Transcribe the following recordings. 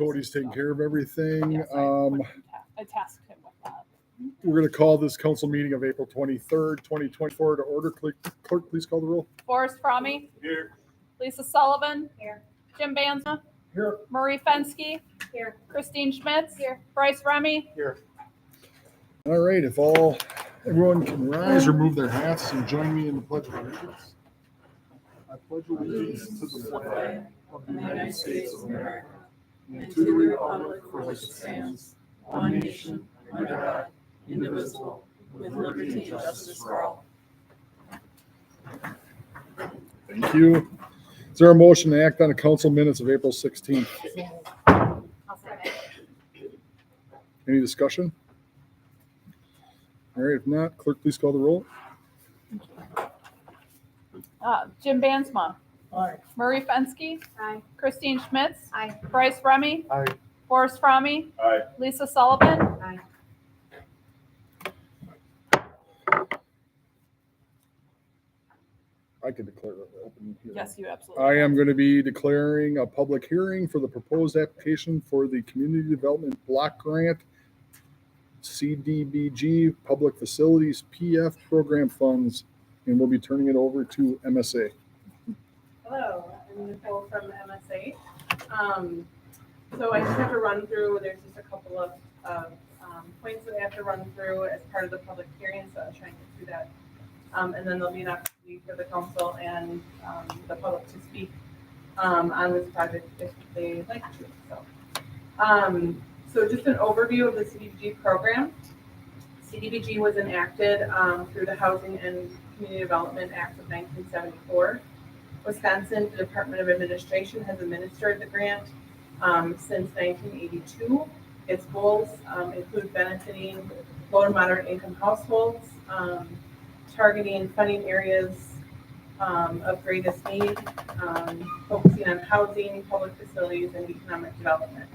Cody's taking care of everything. Yes, I tasked him with that. We're going to call this council meeting of April 23rd, 2024 to order. Clerk, please call the roll. Forrest Fromme. Here. Lisa Sullivan. Here. Jim Banza. Here. Marie Fensky. Here. Christine Schmitz. Here. Bryce Remy. Here. All right, if everyone can rise, remove their hats, and join me in the Pledge of Allegiance. I pledge allegiance to the flag of the United States of America and to the republic for which it stands, one nation, under God, indivisible, with liberty and justice for all. Thank you. Is there a motion to act on the council minutes of April 16th? I'll second. Any discussion? All right, if not, clerk, please call the roll. Jim Banzma. Aye. Marie Fensky. Aye. Christine Schmitz. Aye. Bryce Remy. Aye. Forrest Fromme. Aye. Lisa Sullivan. Aye. I can declare it open here. Yes, you absolutely. I am going to be declaring a public hearing for the proposed application for the Community Development Block Grant, CDBG, Public Facilities, PF Program Funds, and we'll be turning it over to MSA. Hello, I'm Nicole from MSA. So I just have to run through, there's just a couple of points that I have to run through as part of the public hearing, so I'll try and get through that. And then there'll be an opportunity for the council and the public to speak on this project if they'd like to. So just an overview of the CDBG program. CDBG was enacted through the Housing and Community Development Act of 1974. Wisconsin Department of Administration has administered the grant since 1982. Its goals include benefiting low to moderate income households, targeting funding areas of greatest need, focusing on housing, public facilities, and economic development.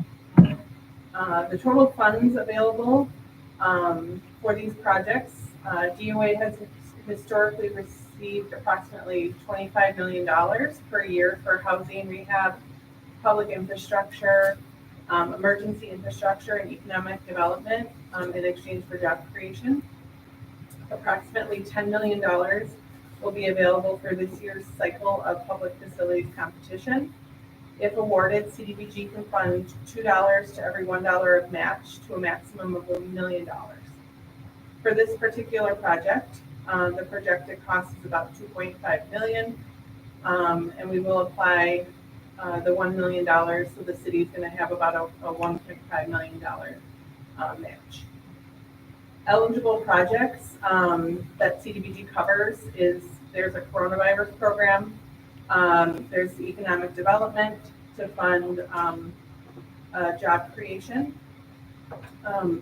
The total funds available for these projects, DOA has historically received approximately $25 million per year for housing, rehab, public infrastructure, emergency infrastructure, and economic development in exchange for job creation. Approximately $10 million will be available for this year's cycle of public facilities competition. If awarded, CDBG can fund $2 to every $1 of match to a maximum of $1 million. For this particular project, the projected cost is about $2.5 million, and we will apply the $1 million, so the city is going to have about a $1.5 million match. Eligible projects that CDBG covers is there's a coronavirus program, there's the economic development to fund job creation,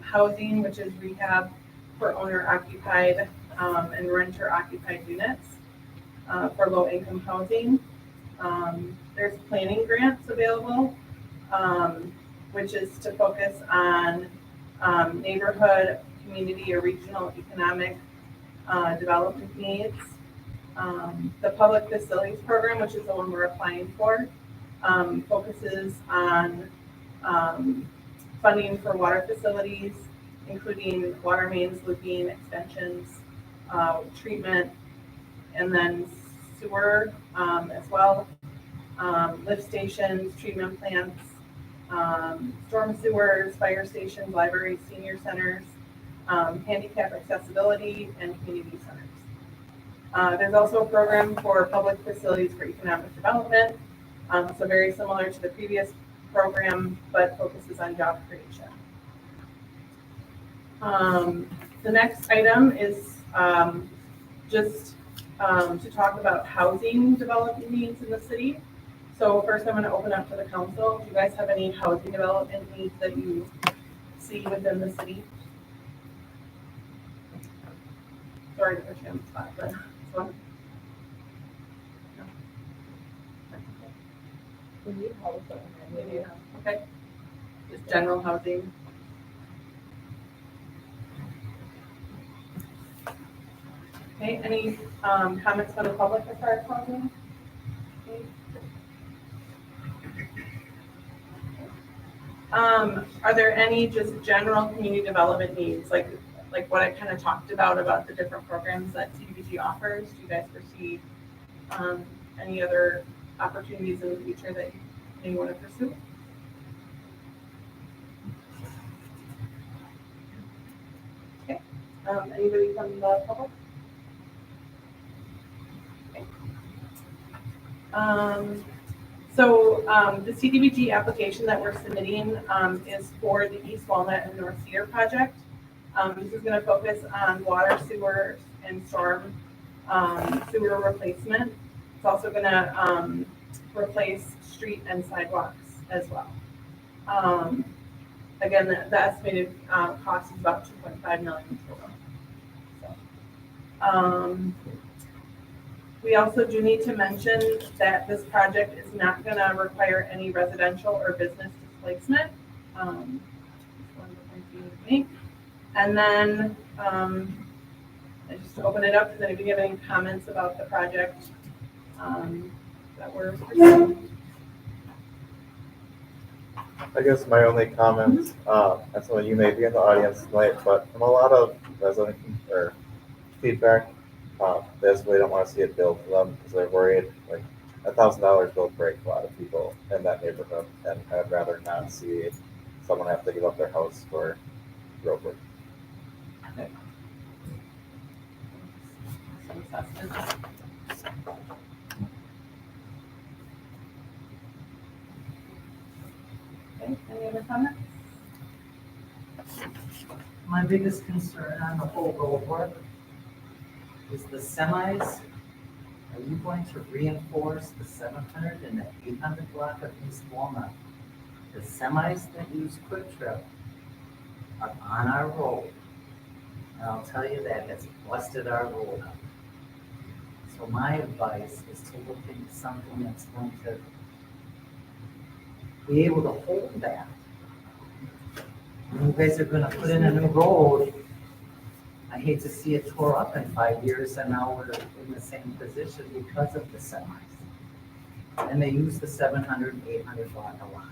housing, which is rehab for owner-occupied and renter-occupied units for low-income housing. There's planning grants available, which is to focus on neighborhood, community, or regional economic development needs. The public facilities program, which is the one we're applying for, focuses on funding for water facilities, including water mains, looping, extensions, treatment, and then sewer as well, lift stations, treatment plants, storm sewers, fire stations, libraries, senior centers, handicap accessibility, and community centers. There's also a program for public facilities for economic development, so very similar to the previous program, but focuses on job creation. The next item is just to talk about housing development needs in the city. So first I'm going to open up to the council. Do you guys have any housing development needs that you see within the city? Sorry to put you on the spot, but this one? We need housing. Maybe, okay. Just general housing. Okay, any comments from the public as far as housing? Okay. Are there any just general community development needs, like what I kind of talked about the different programs that CDBG offers? Do you guys foresee any other opportunities in the future that you may want to pursue? Okay. Anybody from the public? Okay. The CDBG application that we're submitting is for the East Walnut and North Cedar project. This is going to focus on water, sewer, and storm sewer replacement. It's also going to replace street and sidewalks as well. Again, the estimated cost is about $2.5 million total. So, we also do need to mention that this project is not going to require any residential or business displacement. Just one more point you need to make. And then I just open it up. Does anybody have any comments about the project that we're pursuing? I guess my only comments, and some of you may be in the audience tonight, but from a lot of resident or feedback, they just really don't want to see it built for them because they're worried. Like $1,000 will break a lot of people in that neighborhood, and I'd rather not see someone have to give up their house for road work. Some assessment. Okay, any other comments? My biggest concern on the whole road work is the semis. Are you going to reinforce the 700 and the 800 block of East Walnut? The semis that use Quick Trip are on our road. And I'll tell you that it's busted our road up. So my advice is to look into something that's going to be able to hold that. When you guys are gonna put in a new road, I hate to see it tore up in 5 years and now we're in the same position because of the semis. And they use the 700 and 800 block a lot.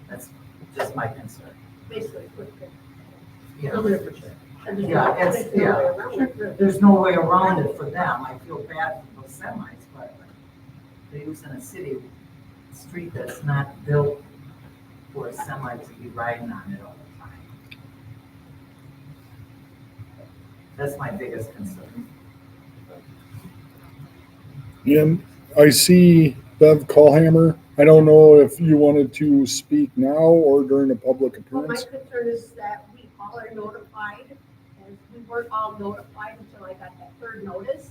That's just my concern. Basically, quick. Yeah, there's no way around it for them. I feel bad for those semis, but they're using a city street that's not built for a semi to be riding on it all the time. That's my biggest concern. And I see Bev Callhammer. I don't know if you wanted to speak now or during a public Well, my appearance. concern is that we all are notified, and we weren't all notified until I got that third notice,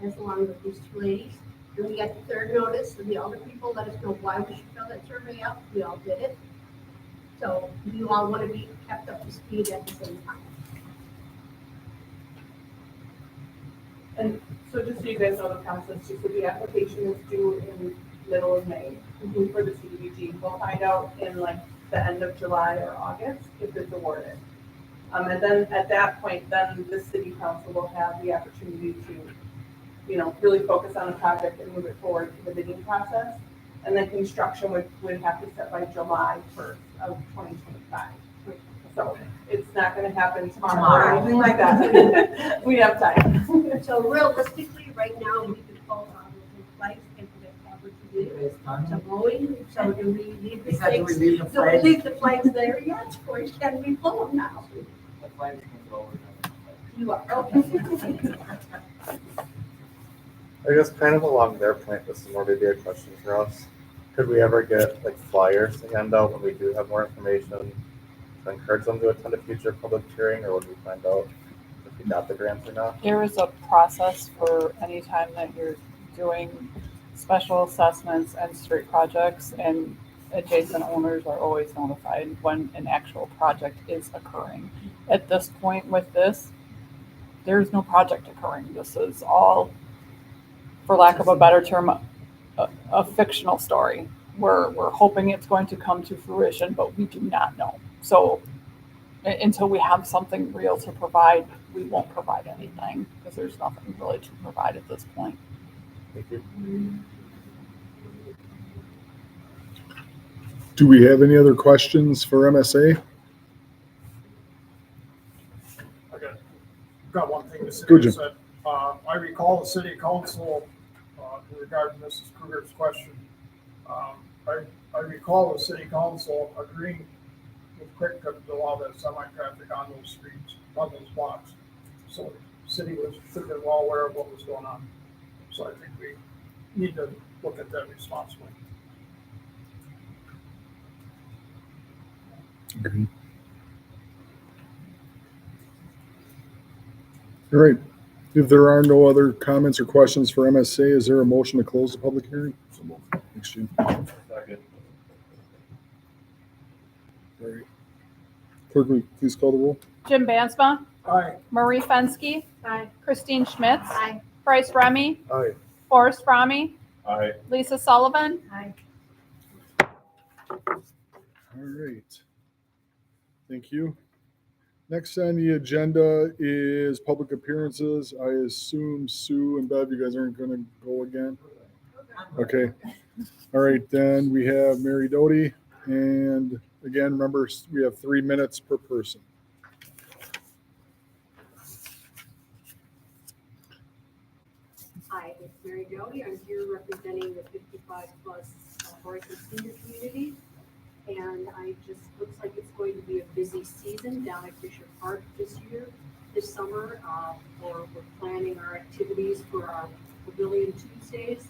as along with these two ladies. And we got the third notice, and the other people let us know why we should fill that survey out. We all did it. So you all want to be kept up to speed at the same time. And so just so you guys know the process, just so the application is due in middle of May for the CDBG. We'll find out in like the end of July or August if it's awarded. And then at that point, then the city council will have the opportunity to, really focus on the project and move it forward to the bidding process. And then construction would have to start by July 1st of 2025. So it's not going to happen tomorrow or anything like that. We have time. So realistically, right now, we could call on the flags and forget coverage to do. It's done. To blowing, so do we leave the Is that do we stakes? leave the Do we flags? leave the flags there yet, or can we pull them now? The flags can go over. You are, okay. I guess kind of along their point, this is more maybe a question for us. Could we ever get like flyers to hand out when we do have more information to encourage them to attend a future public hearing, or would we find out if we got the grant or not? There is a process for any time that you're doing special assessments and street projects, and adjacent owners are always notified when an actual project is occurring. At this point with this, there's no project occurring. This is all, for lack of a better term, a fictional story. We're hoping it's going to come to fruition, but we do not know. So until we have something real to provide, we won't provide anything because there's nothing really to provide at this point. Thank you. Do we have any other questions for MSA? Got one thing to say. Go, Jim. Is that, I recall the city council, regarding Mrs. Kruger's question, I recall the city council agreeing with Quick to allow that semi-traffic on those streets, on those blocks. So the city should have been well aware of what was going on. So I think we need to look at that responsibly. Okay. All right. If there are no other comments or questions for MSA, is there a motion to close the public hearing? Thanks, Jim. Second. All right. Clerk, will you please call the roll? Jim Bansma, Aye. Marie Fenske, Aye. Christine Schmitz, Aye. Bryce Remy, Aye. Forrest Fromme, Aye. Lisa Sullivan. Aye. All right. Thank you. Next on the agenda is public appearances. I assume Sue and Bev, you guys aren't going to go again? Okay. All right, then we have Mary Doty. And again, remember, we have 3 minutes per person. Hi, it's Mary Doty. I'm here representing the 55 plus Horicon senior community. And looks like it's going to be a busy season down at Fisher Park this summer. We're planning our activities for our Pavilion Tuesdays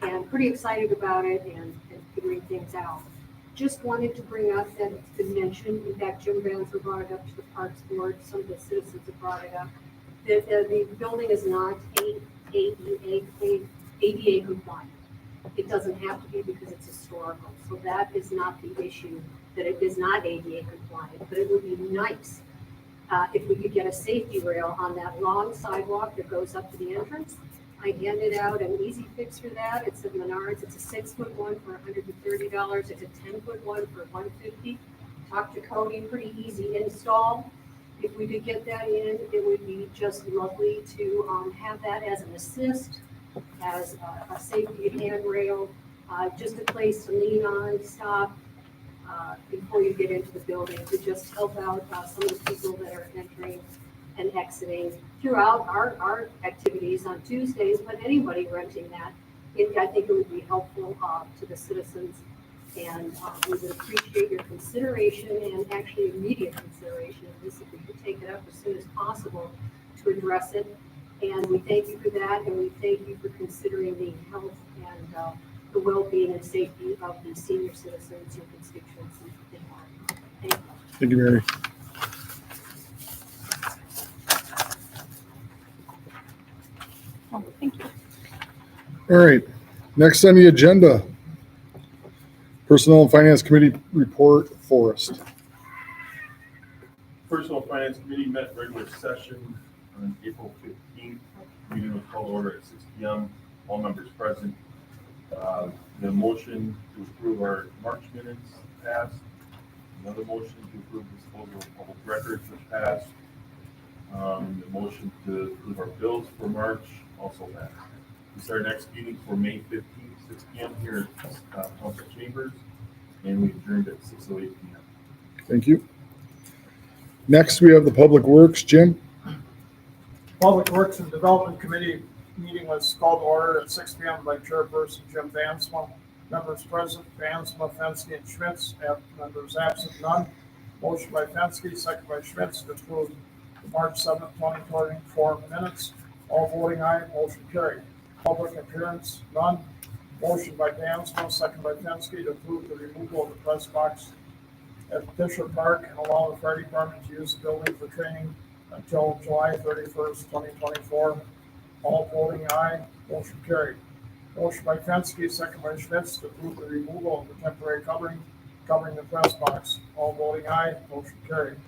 and pretty excited about it and figuring things out. Just wanted to bring up that it's been mentioned, in fact, Jim Bansma brought it up to the Parks Board, some of the citizens have brought it up, that the building is not ADA compliant. It doesn't have to be because it's historical. So that is not the issue, that it is not ADA compliant, but it would be nice if we could get a safety rail on that long sidewalk that goes up to the entrance. I handed out an easy fix for that. It's at Menards. It's a 6-foot one for $130. It's a 10-foot one for $150. Talked to Cody, pretty easy install. If we could get that in, it would be just lovely to have that as an assist, as a safety handrail, just a place to lean on, stop before you get into the building, to just help out some of the people that are entering and exiting throughout our activities on Tuesdays, but anybody renting that, I think it would be helpful to the citizens. And we would appreciate your consideration and actually immediate consideration of this, if we could take it up as soon as possible to address it. And we thank you for that, and we thank you for considering the health and the well-being and safety of the senior citizens, your constituents, in Horicon. Thank you. Thank you, Mary. Oh, thank you. All right. Next on the agenda, Personnel and Finance Committee report, Forrest. Personnel Finance Committee met regular session on April 15th. Meeting was called order at 6 p.m. All members present. The motion to approve our March minutes passed. Another motion to approve disposal of public records was passed. The motion to approve our bills for March also passed. This is our next meeting for May 15th, 6 p.m. here at Council Chambers, and we adjourned at 6:08 p.m. Thank you. Next, we have the Public Works, Jim. Public Works and Development Committee meeting was called to order at 6 p.m. by Chairperson Jim Bansma. Members present, Bansma, Fenske, and Schmitz. Members absent, none. Motion by Fenske, second by Schmitz, to approve the March 7th, 2024 minutes. All voting aye, motion carried. Public appearance, none. Motion by Bansma, second by Fenske, to approve the removal of the press box at Fisher Park and allow the fire department to use the building for training until July 31st, 2024. All voting aye, motion carried. Motion by Fenske, second by Schmitz, to approve the removal of the temporary covering the press box. All voting aye, motion carried.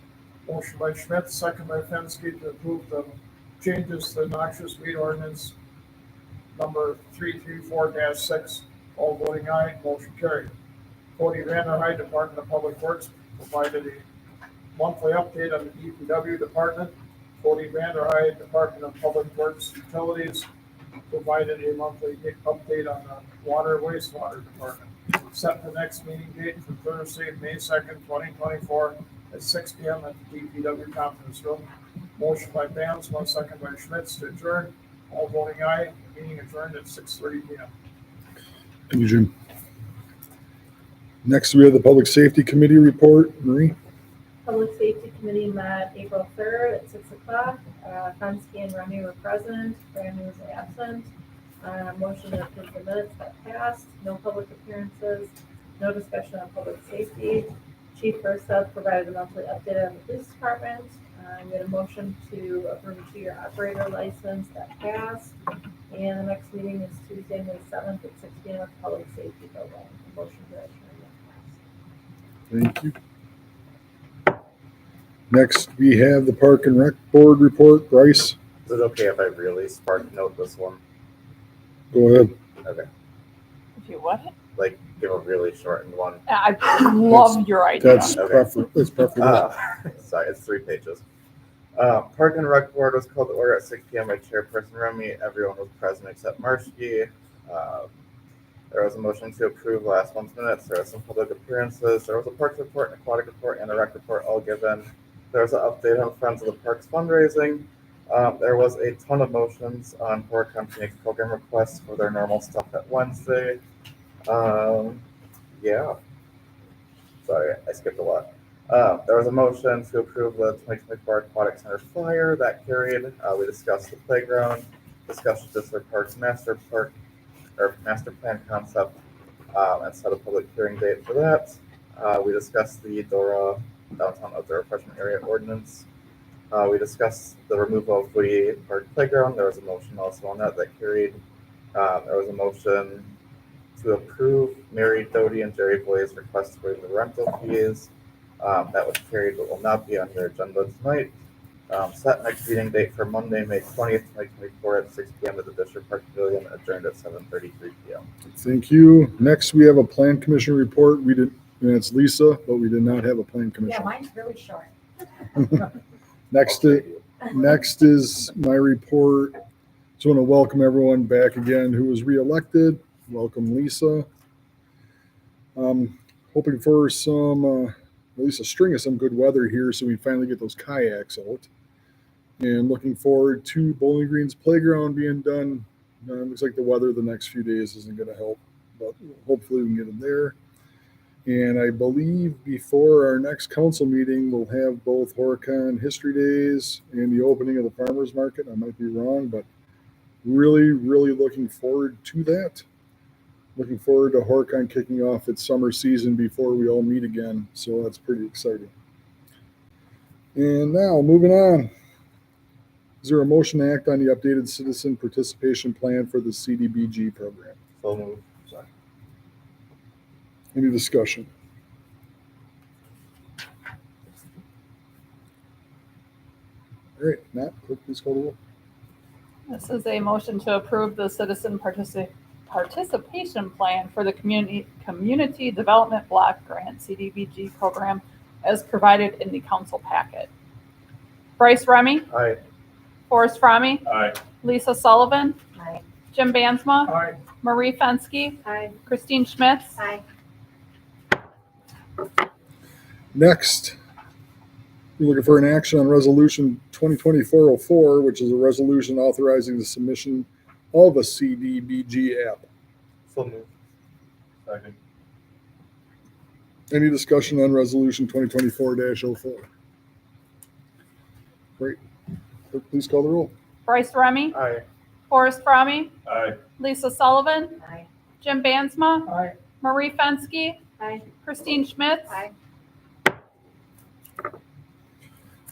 Motion by Schmitz, second by Fenske, to approve the changes to the noxious weed ordinance number 334-6. All voting aye, motion carried. Cody Vanderhyde, Department of Public Works, provided a monthly update on the DPW department. Cody Vanderhyde, Department of Public Works Utilities, provided a monthly update on the water wastewater department. set the next meeting date for Thursday, May 2nd, 2024 at 6 PM at the DPW conference room. Motion by Bandsma, second by Schmitz to adjourn. All voting aye. Meeting adjourned at 6:30 PM. Thank you, Jim. Next, we have the Public Safety Committee report. Marie? Public Safety Committee met April 3rd at 6 o'clock. Fensky and Remy were present. Brandon was absent. Motion to approve the minutes that passed. No public appearances. No discussion on public safety. Chief Versa provided a monthly update on the police department. We had a motion to approve a 2-year operator license that passed. And the next meeting is Tuesday, May 7th at 6 PM at the Public Safety Building. Motion to adjourn that passed. Thank you. Next, we have the Park and Rec Board report. Bryce, Is it okay if I really spark note this one? go ahead. Okay, If you what? like give a really shortened one. I love your idea. That's Okay. preferable. Sorry, it's 3 pages. Park and Rec Board was called to order at 6 PM by Chairperson Remy. Everyone was present except Marshke. There was a motion to approve last month's minutes. There were some public appearances. There was a Parks report, an Aquatic report, and a Rec report all given. There was an update on Friends of the Parks fundraising. There was a ton of motions on Horicon to make program requests for their normal stuff at Wednesday. Yeah. Sorry, I skipped a lot. There was a motion to approve the 2024 Aquatic Center flyer that carried. We discussed the playground, discussed the District Parks master plan concept, and set a public hearing date for that. We discussed the Dora downtown outdoor refreshment area ordinance. We discussed the removal of Woody Park Playground. There was a motion also on that carried. There was a motion to approve Mary Doty and Jerry Boy's request for the rental fees. That was carried but will not be on your agenda tonight. Set next meeting date for Monday, May 20th, 2024 at 6 PM at the District Park Pavilion, adjourned at 7:33 PM. Thank you. Next, we have a Plan Commission report. And it's Lisa, but we did not have a Plan Yeah, Commission. mine's really short. Next is my report. Just want to welcome everyone back again who was reelected. Welcome, Lisa. Hoping for at least a string of some good weather here so we finally get those kayaks out. And looking forward to Bowling Green's playground being done. Looks like the weather the next few days isn't going to help, but hopefully we can get them there. And I believe before our next council meeting, we'll have both Horicon History Days and the opening of the farmers market. I might be wrong, but really, really looking forward to that. Looking forward to Horicon kicking off its summer season before we all meet again. So that's pretty exciting. And now moving on. Is there a motion to act on the updated citizen participation plan for the CDBG program? So moved. Any discussion? All right, Matt, clerk, please call the roll. This is a motion to approve the citizen participation plan for the community development block grant CDBG program as provided in the council packet. Bryce Remy, Aye. Forrest Fromme, Aye. Lisa Sullivan, Aye. Jim Bansma, Aye. Marie Fensky, Aye. Christine Schmitz. Aye. Next, we're looking for an action on resolution 2024-04, which is a resolution authorizing the submission of a CDBG app. So moved. Second. Any discussion on resolution 2024-04? Great. Clerk, please call the roll. Bryce Remy, Aye. Forrest Fromme, Aye. Lisa Sullivan, Aye. Jim Bansma, Aye. Marie Fensky, Aye. Christine Schmitz. Aye.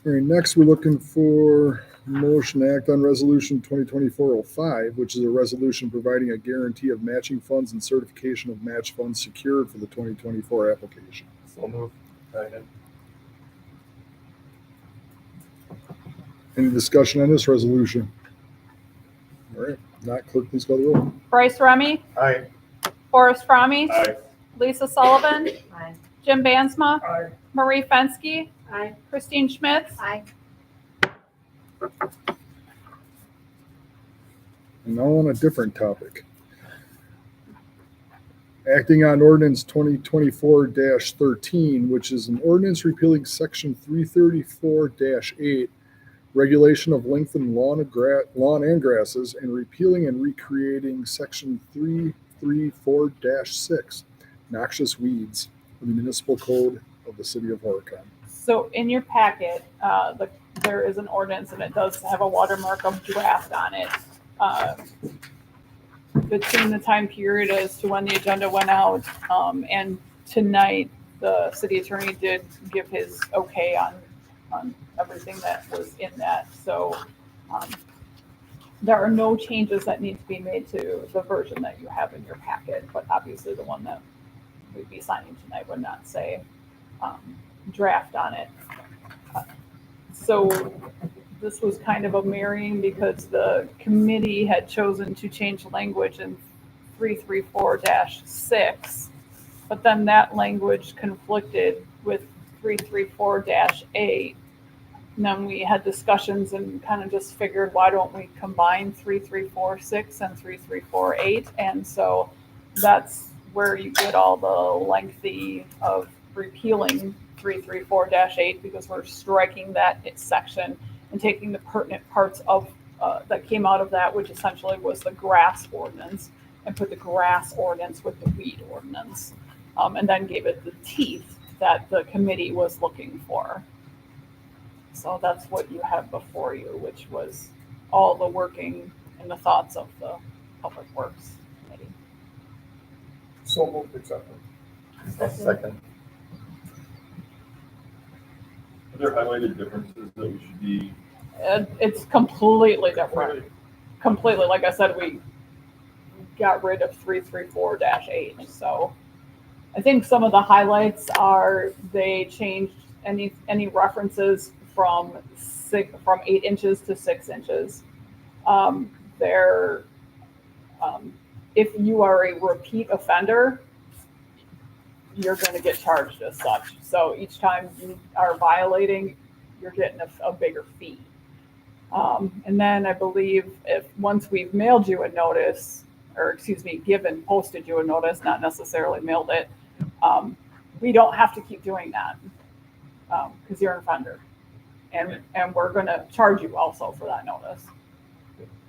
All right, next we're looking for motion to act on resolution 2024-05, which is a resolution providing a guarantee of matching funds and certification of match funds secured for the 2024 application. So moved. Second. Any discussion on this resolution? All right, not clerk, please call the roll. Bryce Remy, Aye. Forrest Fromme, Aye. Lisa Sullivan, Aye. Jim Bansma, Aye. Marie Fensky, Aye. Christine Schmitz. Aye. And now on a different topic. Acting on ordinance 2024-13, which is an ordinance repealing section 334-8, regulation of length and lawn and grasses, and repealing and recreating section 334-6, noxious weeds, of the municipal code of the city of Horicon. So in your packet, there is an ordinance and it does have a watermark of draft on it. Between the time period as to when the agenda went out, and tonight, the city attorney did give his okay on everything that was in that. So, there are no changes that need to be made to the version that you have in your packet, but obviously the one that we'd be signing tonight would not say, draft on it. So this was kind of a marrying because the committee had chosen to change language in 334-6, but then that language conflicted with 334-8. And then we had discussions and kind of just figured, why don't we combine 3346 and 3348? And so that's where you get all the lengthy of repealing 334-8 because we're striking that section and taking the pertinent parts of that came out of that, which essentially was the grass ordinance, and put the grass ordinance with the weed ordinance, and then gave it the teeth that the committee was looking for. So that's what you have before you, which was all the working and the thoughts of the Public Works Committee. So moved, accepted. Second. Are there highlighted differences that we should be? It's completely different. Completely, like I said, we got rid of 334-8. So I think some of the highlights are they changed any references from 8 inches to 6 inches. If you are a repeat offender, you're going to get charged as such. So each time you are violating, you're getting a bigger fee. And then I believe once we've mailed you a notice, posted you a notice, not necessarily mailed it, we don't have to keep doing that because you're an offender. And we're going to charge you also for that notice.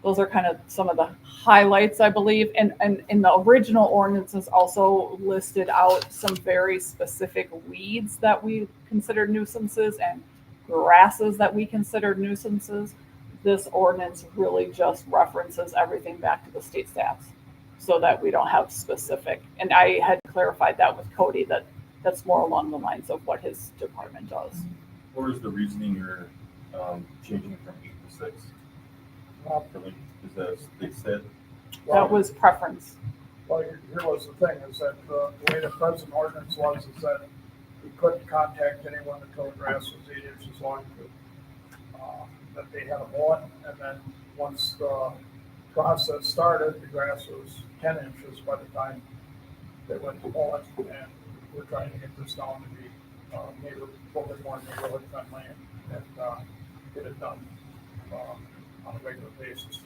Those are kind of some of the highlights, I believe. And in the original ordinances also listed out some very specific weeds that we considered nuisances and grasses that we considered nuisances. This ordinance really just references everything back to the state stats so that we don't have specific. And I had clarified that with Cody that that's more along the lines of what his department does. What is the reasoning you're changing from 8 to 6? Is that they said? That was preference. Well, here was the thing, is that the way the present ordinance was, is that we couldn't contact anyone until the grass was 8 inches long, that they had a mow it, and then once the process started, the grass was 10 inches by the time they went to mow it, and we're trying to get this down to be a little bit more neighborhood friendly and get it done on a regular basis.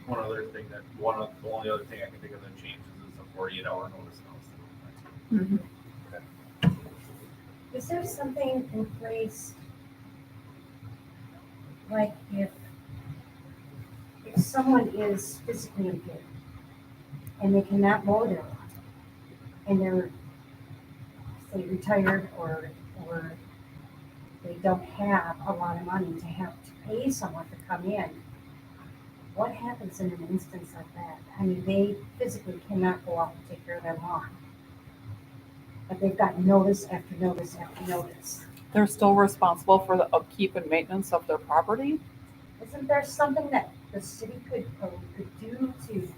The only other thing I can think of that changes is a 48-hour notice now. Mm-hmm. Is there something in place, like if someone is physically impaired and they cannot mow their lawn, and they're, say, retired or they don't have a lot of money to have to pay someone to come in, what happens in an instance like that? I mean, they physically cannot go out and take care of their lawn, but they've got notice after notice after notice. They're still responsible for the upkeep and maintenance of their property. Isn't there something that the city could do to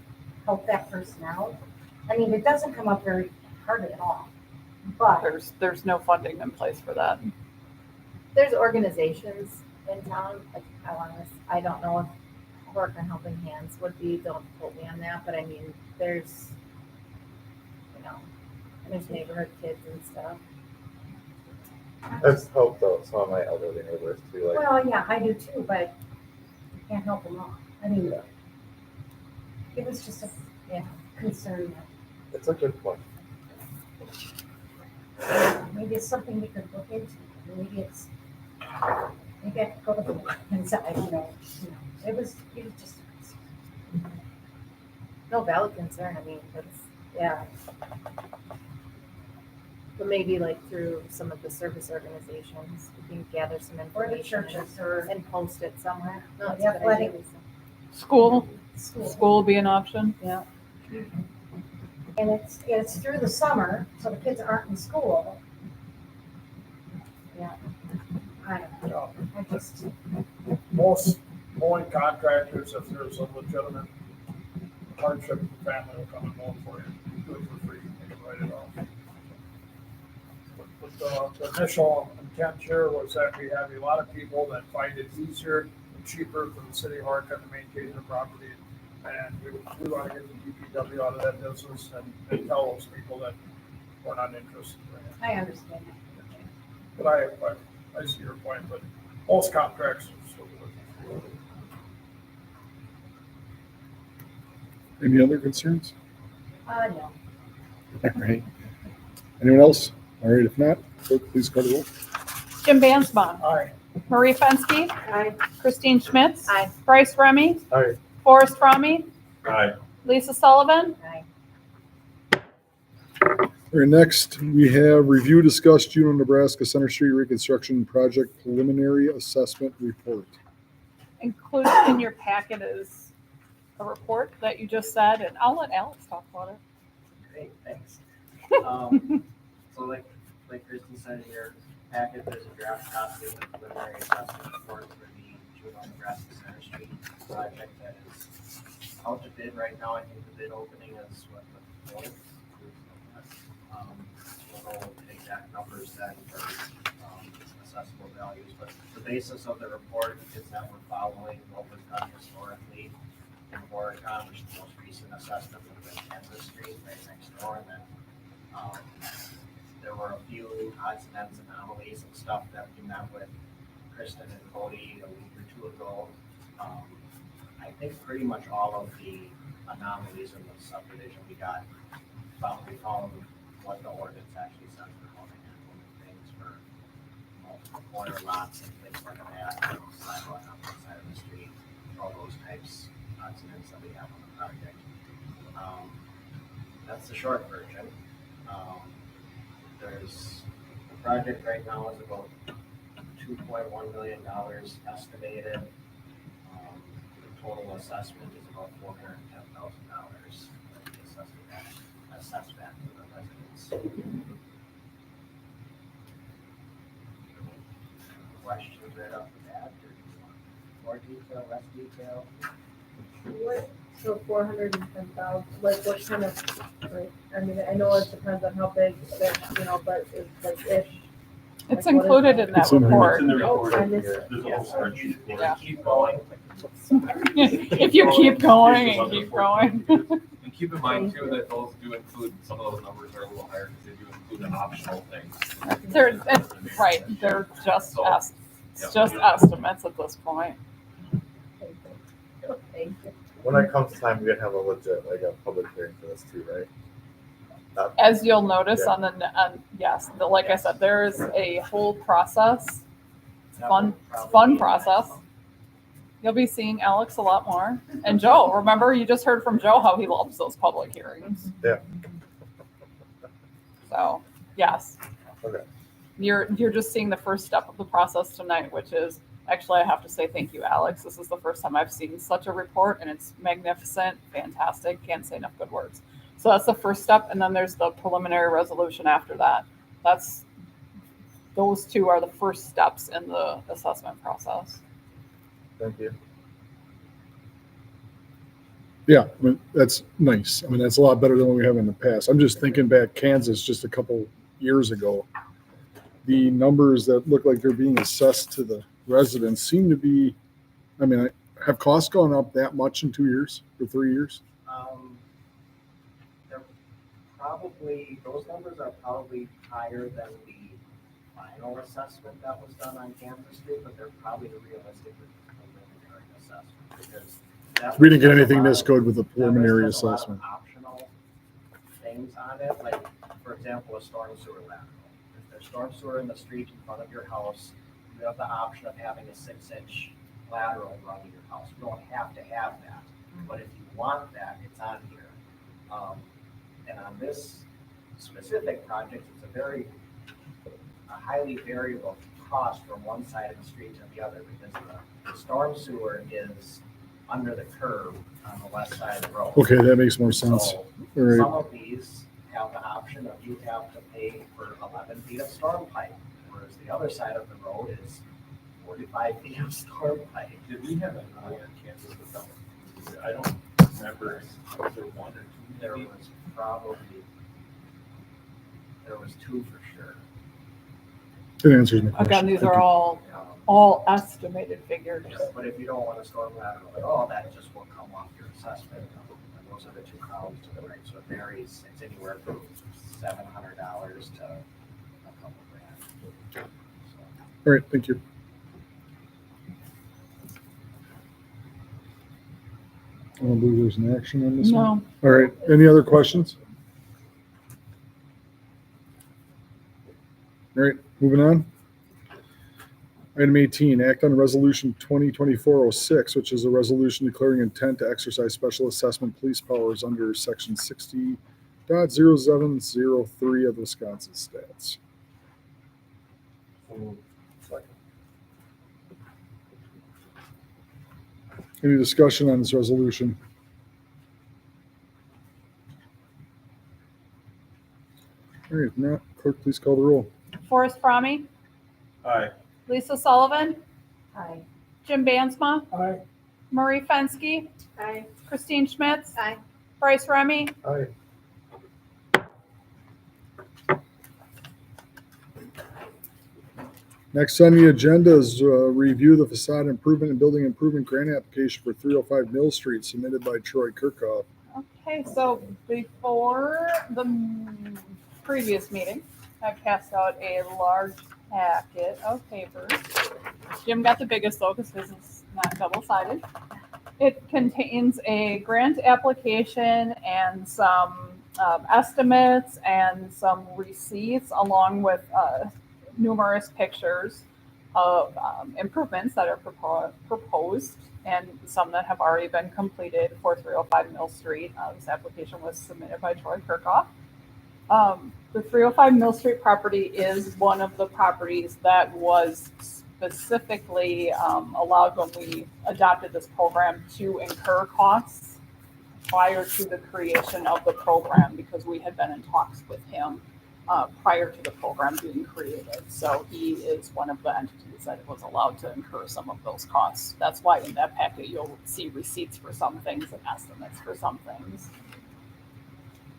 help that person out? I mean, it doesn't come up very hard at all, but There's no funding in place for that. There's organizations in town, like I don't know if Horicon Helping Hands would be, don't quote me on that, but I mean, there's neighborhood kids and stuff. I've helped out some of my elderly neighbors too, like, well, yeah, I do too, but you can't help them all. I mean, it was just a concern. It's a good point. Maybe it's something we could look into. Maybe maybe I could go to the inside, it was just. No valid concern, I mean, that's, yeah. But maybe like through some of the service organizations, we can gather some Or the information churches or. and post it somewhere. No, The it's a good idea, athletic- Lisa. School School. will be an option. Yeah. And it's through the summer, so the kids aren't in school. Yeah. I don't know. I just, Most mowing contractors, if there's a legitimate hardship, the family will come and mow for you, do it for free, they can write it off. But the initial intent here was that we have a lot of people that find it easier and cheaper for the city of Horicon to maintain their property. And we want to get the DPW out of that business and tell those people that we're not interested in it. I understand. But I see your point, but most contracts are still good. Any other concerns? No. All right. Anyone else? All right, if not, clerk, please call the roll. Jim Bansma, Aye. Marie Fenske, Aye. Christine Schmitz, Aye. Bryce Remy, All right. Forrest Fromme, Aye. Lisa Sullivan, Aye. All right, next, we have review, discuss Juneau, Nebraska Center Street Reconstruction Project Preliminary Assessment Report. included in your packet is a report that you just said, and I'll let Alex talk about it. Great, thanks. So like Kristen said in your packet, there's a draft copy of the preliminary assessment report for the Juneau, Nebraska Center Street project that is out to bid right now. I think the bid opening is what, the 4th? We'll know the exact numbers then for assessable values, but the basis of the report is that we're following what was done historically in Horicon, which is the most recent assessment would have been Kansas Street right next door, and then there were a few odds and ends anomalies and stuff that we met with Kristen and Cody a week or two ago. I think pretty much all of the anomalies in the subdivision we found what the ordinance actually says for how to handle things for multiple corner lots and things like that, sidewalk on one side of the street, all those types of odds and ends that we have on the project. That's the short version. The project right now is about $2.1 million estimated. The total assessment is about $410,000. Assessed back to the residents. Questions right off the bat, or do you want more detail, less detail? So 410,000, like what kind of, like, I mean, I know it depends on how big, that, but it's like ish. It's Like, what is included that? in that It's in there. report. It's in the Oh, report. I missed it. There's a whole spreadsheet. for it. Yeah. Keep going. If you keep going and keep going. And keep in mind too, that those do include, some of those numbers are a little higher because they do include an optional thing. Right, they're just So, it's just estimates at this point. Thank you. When it comes time, we're gonna have a legit, like a public hearing for this too, right? As you'll notice Yeah. yes, like I said, there is a whole process. It's That fun, would it's probably fun be process. maximum. You'll be seeing Alex a lot more. And Joe, remember you just heard from Joe how he loves those public hearings. Yeah. So, yes. Okay. You're just seeing the first step of the process tonight, which is, actually, I have to say thank you, Alex. This is the first time I've seen such a report, and it's magnificent, fantastic. Can't say enough good words. So that's the first step, and then there's the preliminary resolution after that. Those two are the first steps in the assessment process. Thank you. Yeah, I mean, that's nice. I mean, that's a lot better than what we have in the past. I'm just thinking back Kansas just a couple years ago. The numbers that look like they're being assessed to the residents seem to be, I mean, have costs gone up that much in 2 years or 3 years? They're probably, those numbers are probably higher than the final assessment that was done on Kansas Street, but they're probably realistic with the preliminary assessment, because that We didn't get was anything a lot this of- good with the preliminary that was a lot of assessment. Optional things things on it, like, for example, a storm sewer lateral. If there's storm sewer in the street in front of your house, you have the option of having a 6-inch lateral running your house. You don't have to have that, but if you want that, it's on here. And on this specific project, it's a highly variable cost from one side of the street to the other, because the storm sewer is under the curb on the west side of the road. Okay, that makes more sense. So All right. some of these have the option of you have to pay for 11 feet of storm pipe, whereas the other side of the road is 45 feet of storm pipe. Did we have an eye on Kansas without? I don't remember, was there one or two? There was there was 2 for sure. It answers my question. Again, these Thank are you. all estimated figures. But if you don't want a storm lateral at all, that just will come off your assessment. And those are the 2 columns to the right, so it varies, it's anywhere from $700 to a couple grand. So. All right, thank you. I don't believe there's an action on this one. No, All right, any other questions? All right, moving on. Item 18, act on resolution 2024-06, which is a resolution declaring intent to exercise special assessment police powers under section 60.0703 of Wisconsin stats. Any discussion on this resolution? All right, if not, clerk, please call the roll. Forrest Fromme, Aye. Lisa Sullivan, Aye. Jim Bansma, Aye. Marie Fenske, Aye. Christine Schmitz, Aye. Bryce Remy, Aye. Next on the agenda is review the facade improvement and building improvement grant application for 305 Mill Street submitted by Troy Kirkhoff. Okay, so before the previous meeting, I passed out a large packet of papers. Jim got the biggest though, because his is not double-sided. It contains a grant application and some estimates and some receipts, along with numerous pictures of improvements that are proposed, and some that have already been completed for 305 Mill Street. This application was submitted by Troy Kirkhoff. The 305 Mill Street property is one of the properties that was specifically allowed when we adopted this program to incur costs prior to the creation of the program, because we had been in talks with him prior to the program being created. So he is one of the entities that was allowed to incur some of those costs. That's why in that packet you'll see receipts for some things and estimates for some things.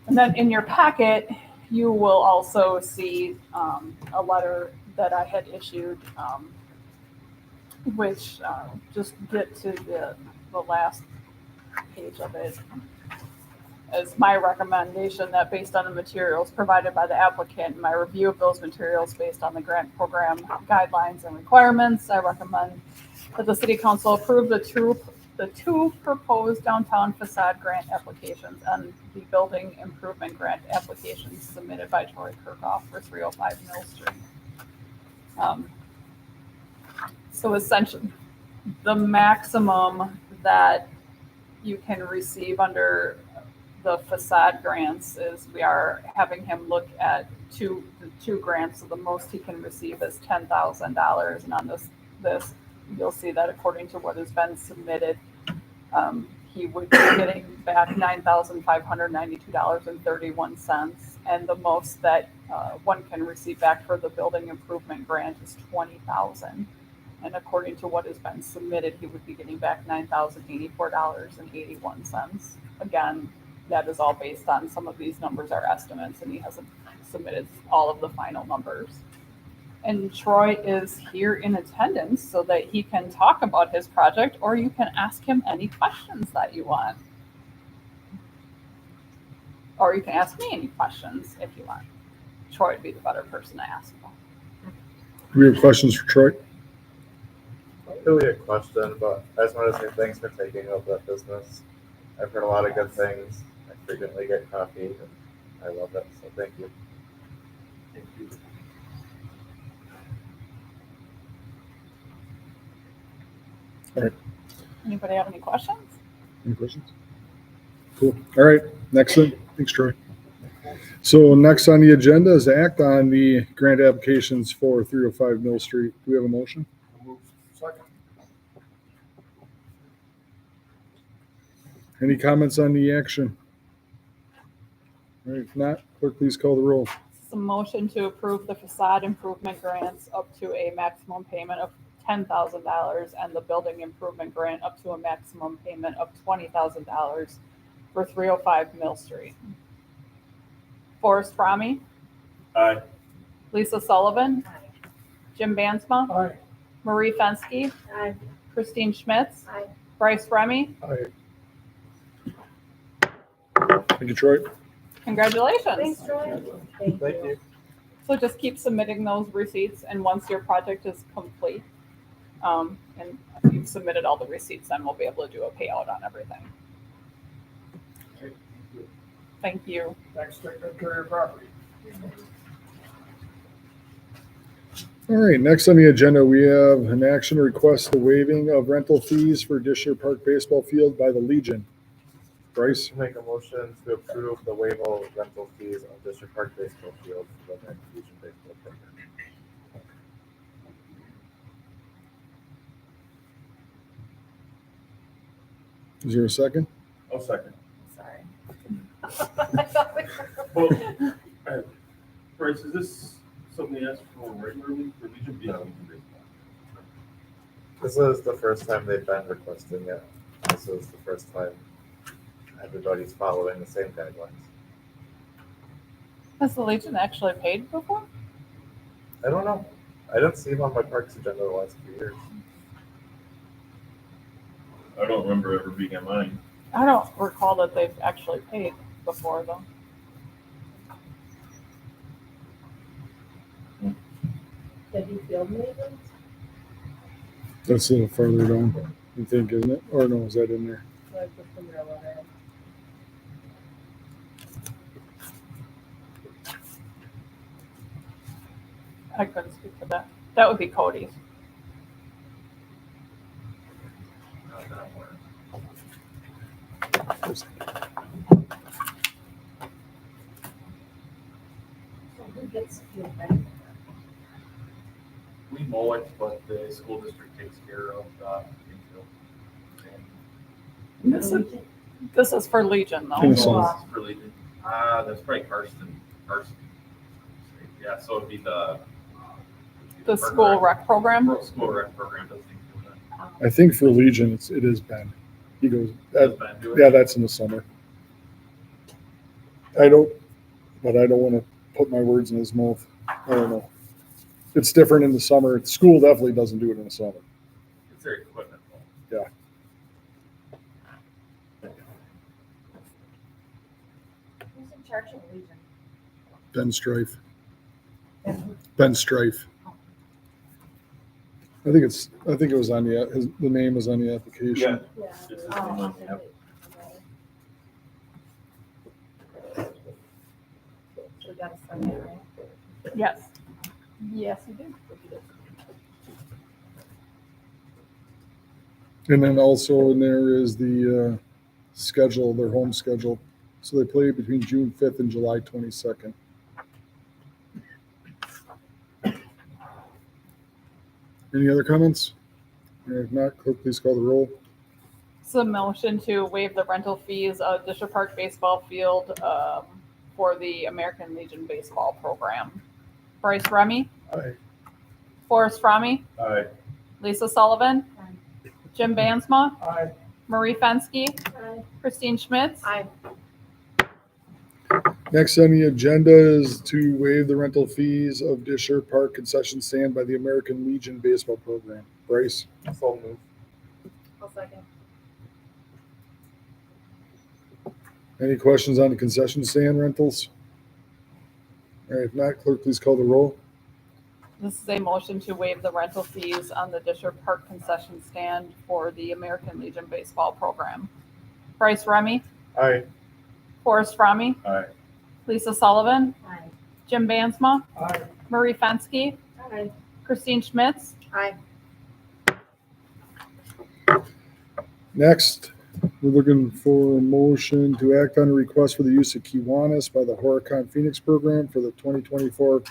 And then in your packet, you will also see a letter that I had issued, which just get to the last page of it, as my recommendation that based on the materials provided by the applicant, my review of those materials based on the grant program guidelines and requirements, I recommend that the city council approve the two proposed downtown facade grant applications and the building improvement grant applications submitted by Troy Kirkhoff for 305 Mill Street. So essentially, the maximum that you can receive under the facade grants is we are having him look at the two grants. So the most he can receive is $10,000. And on this, you'll see that according to what has been submitted, he would be getting back $9,592.31. And the most that one can receive back for the building improvement grant is $20,000. And according to what has been submitted, he would be getting back $9,084.81. Again, that is all based on some of these numbers are estimates, and he hasn't submitted all of the final numbers. And Troy is here in attendance so that he can talk about his project, or you can ask him any questions that you want. Or you can ask me any questions if you want. Troy would be the better person to ask. Do we have questions for Troy? Not really a question, but I just want to say thanks for taking over that business. I've heard a lot of good things. I frequently get coffee. I love it, so thank you. Thank you. Anybody have any questions? Any questions? Cool. All right, next thing. Thanks, Troy. So next on the agenda is to act on the grant applications for 305 Mill Street. Do we have a motion? Second. Any comments on the action? All right, if not, clerk, please call the roll. It's a motion to approve the facade improvement grants up to a maximum payment of $10,000 and the building improvement grant up to a maximum payment of $20,000 for 305 Mill Street. Forrest Fromme, Aye. Lisa Sullivan, Jim Bansma, Aye. Marie Fenske, Aye. Christine Schmitz, Aye. Bryce Remy. Aye. Thank you, Troy. Congratulations. Thanks, Troy. Thank you. So just keep submitting those receipts, and once your project is complete, and you've submitted all the receipts, then we'll be able to do a payout on everything. Thank you. Thanks, take good care of your property. All right, next on the agenda, we have an action request the waiving of rental fees for Disher Park Baseball Field by the Legion. Bryce, Make a motion to approve the waiver of rental fees on District Park Baseball Field for the American Legion Baseball Program. is there a second? I'll second. Sorry. Well, Bryce, is this something you asked for regularly for Legion? Yeah, Legion baseball. This is the first time they've been requesting it. This is the first time everybody's following the same guidelines. Has the Legion actually paid before? I don't know. I didn't see him on my parks agenda the last few years. I don't remember ever being on mine. I don't recall that they've actually paid before, though. Did you field maintenance? That's a little further down, I think, isn't it? Or no, is that in there? Like with the railroad. I couldn't speak to that. That would be Cody's. So who gets fuel back? We mow it, but the school district takes care of the infield. And This is for Legion, though. Yes. it's for Legion. That's probably Karsten. Yeah, so it'd be the The school rec program. School rec program doesn't include that. I think for Legion, it is Ben. He goes, Does Ben do it? yeah, that's in the summer. I don't want to put my words in his mouth. I don't know. It's different in the summer. School definitely doesn't do it in the summer. It's their equipment. though. Who's in charge of Legion? Ben Strife. Ben Ben Strife. I think it was on the name was on the application. Yeah. Yeah. It's the same Oh, one, okay. yeah. So we gotta sign it, right? Yes. Yes, you do. And then also in there is the schedule, their home schedule. So they play between June 5th and July 22nd. Any other comments? If not, clerk, please call the roll. It's a motion to waive the rental fees of District Park Baseball Field for the American Legion Baseball Program. Bryce Remy, Aye. Forrest Fromme, Aye. Lisa Sullivan, Aye. Jim Bansma, Aye. Marie Fenske, Aye. Christine Schmitz. Aye. Next on the agenda is to waive the rental fees of Disher Park concession stand by the American Legion Baseball Program. Bryce, So move. I'll second. any questions on the concession stand rentals? All right, if not, clerk, please call the roll. This is a motion to waive the rental fees on the Disher Park concession stand for the American Legion Baseball Program. Bryce Remy, Aye. Forrest Fromme, Aye. Lisa Sullivan, Aye. Jim Bansma, Aye. Marie Fenske, Aye. Christine Schmitz. Aye. Next, we're looking for a motion to act on a request for the use of Kiwanis by the Horicon Phoenix program for the 2024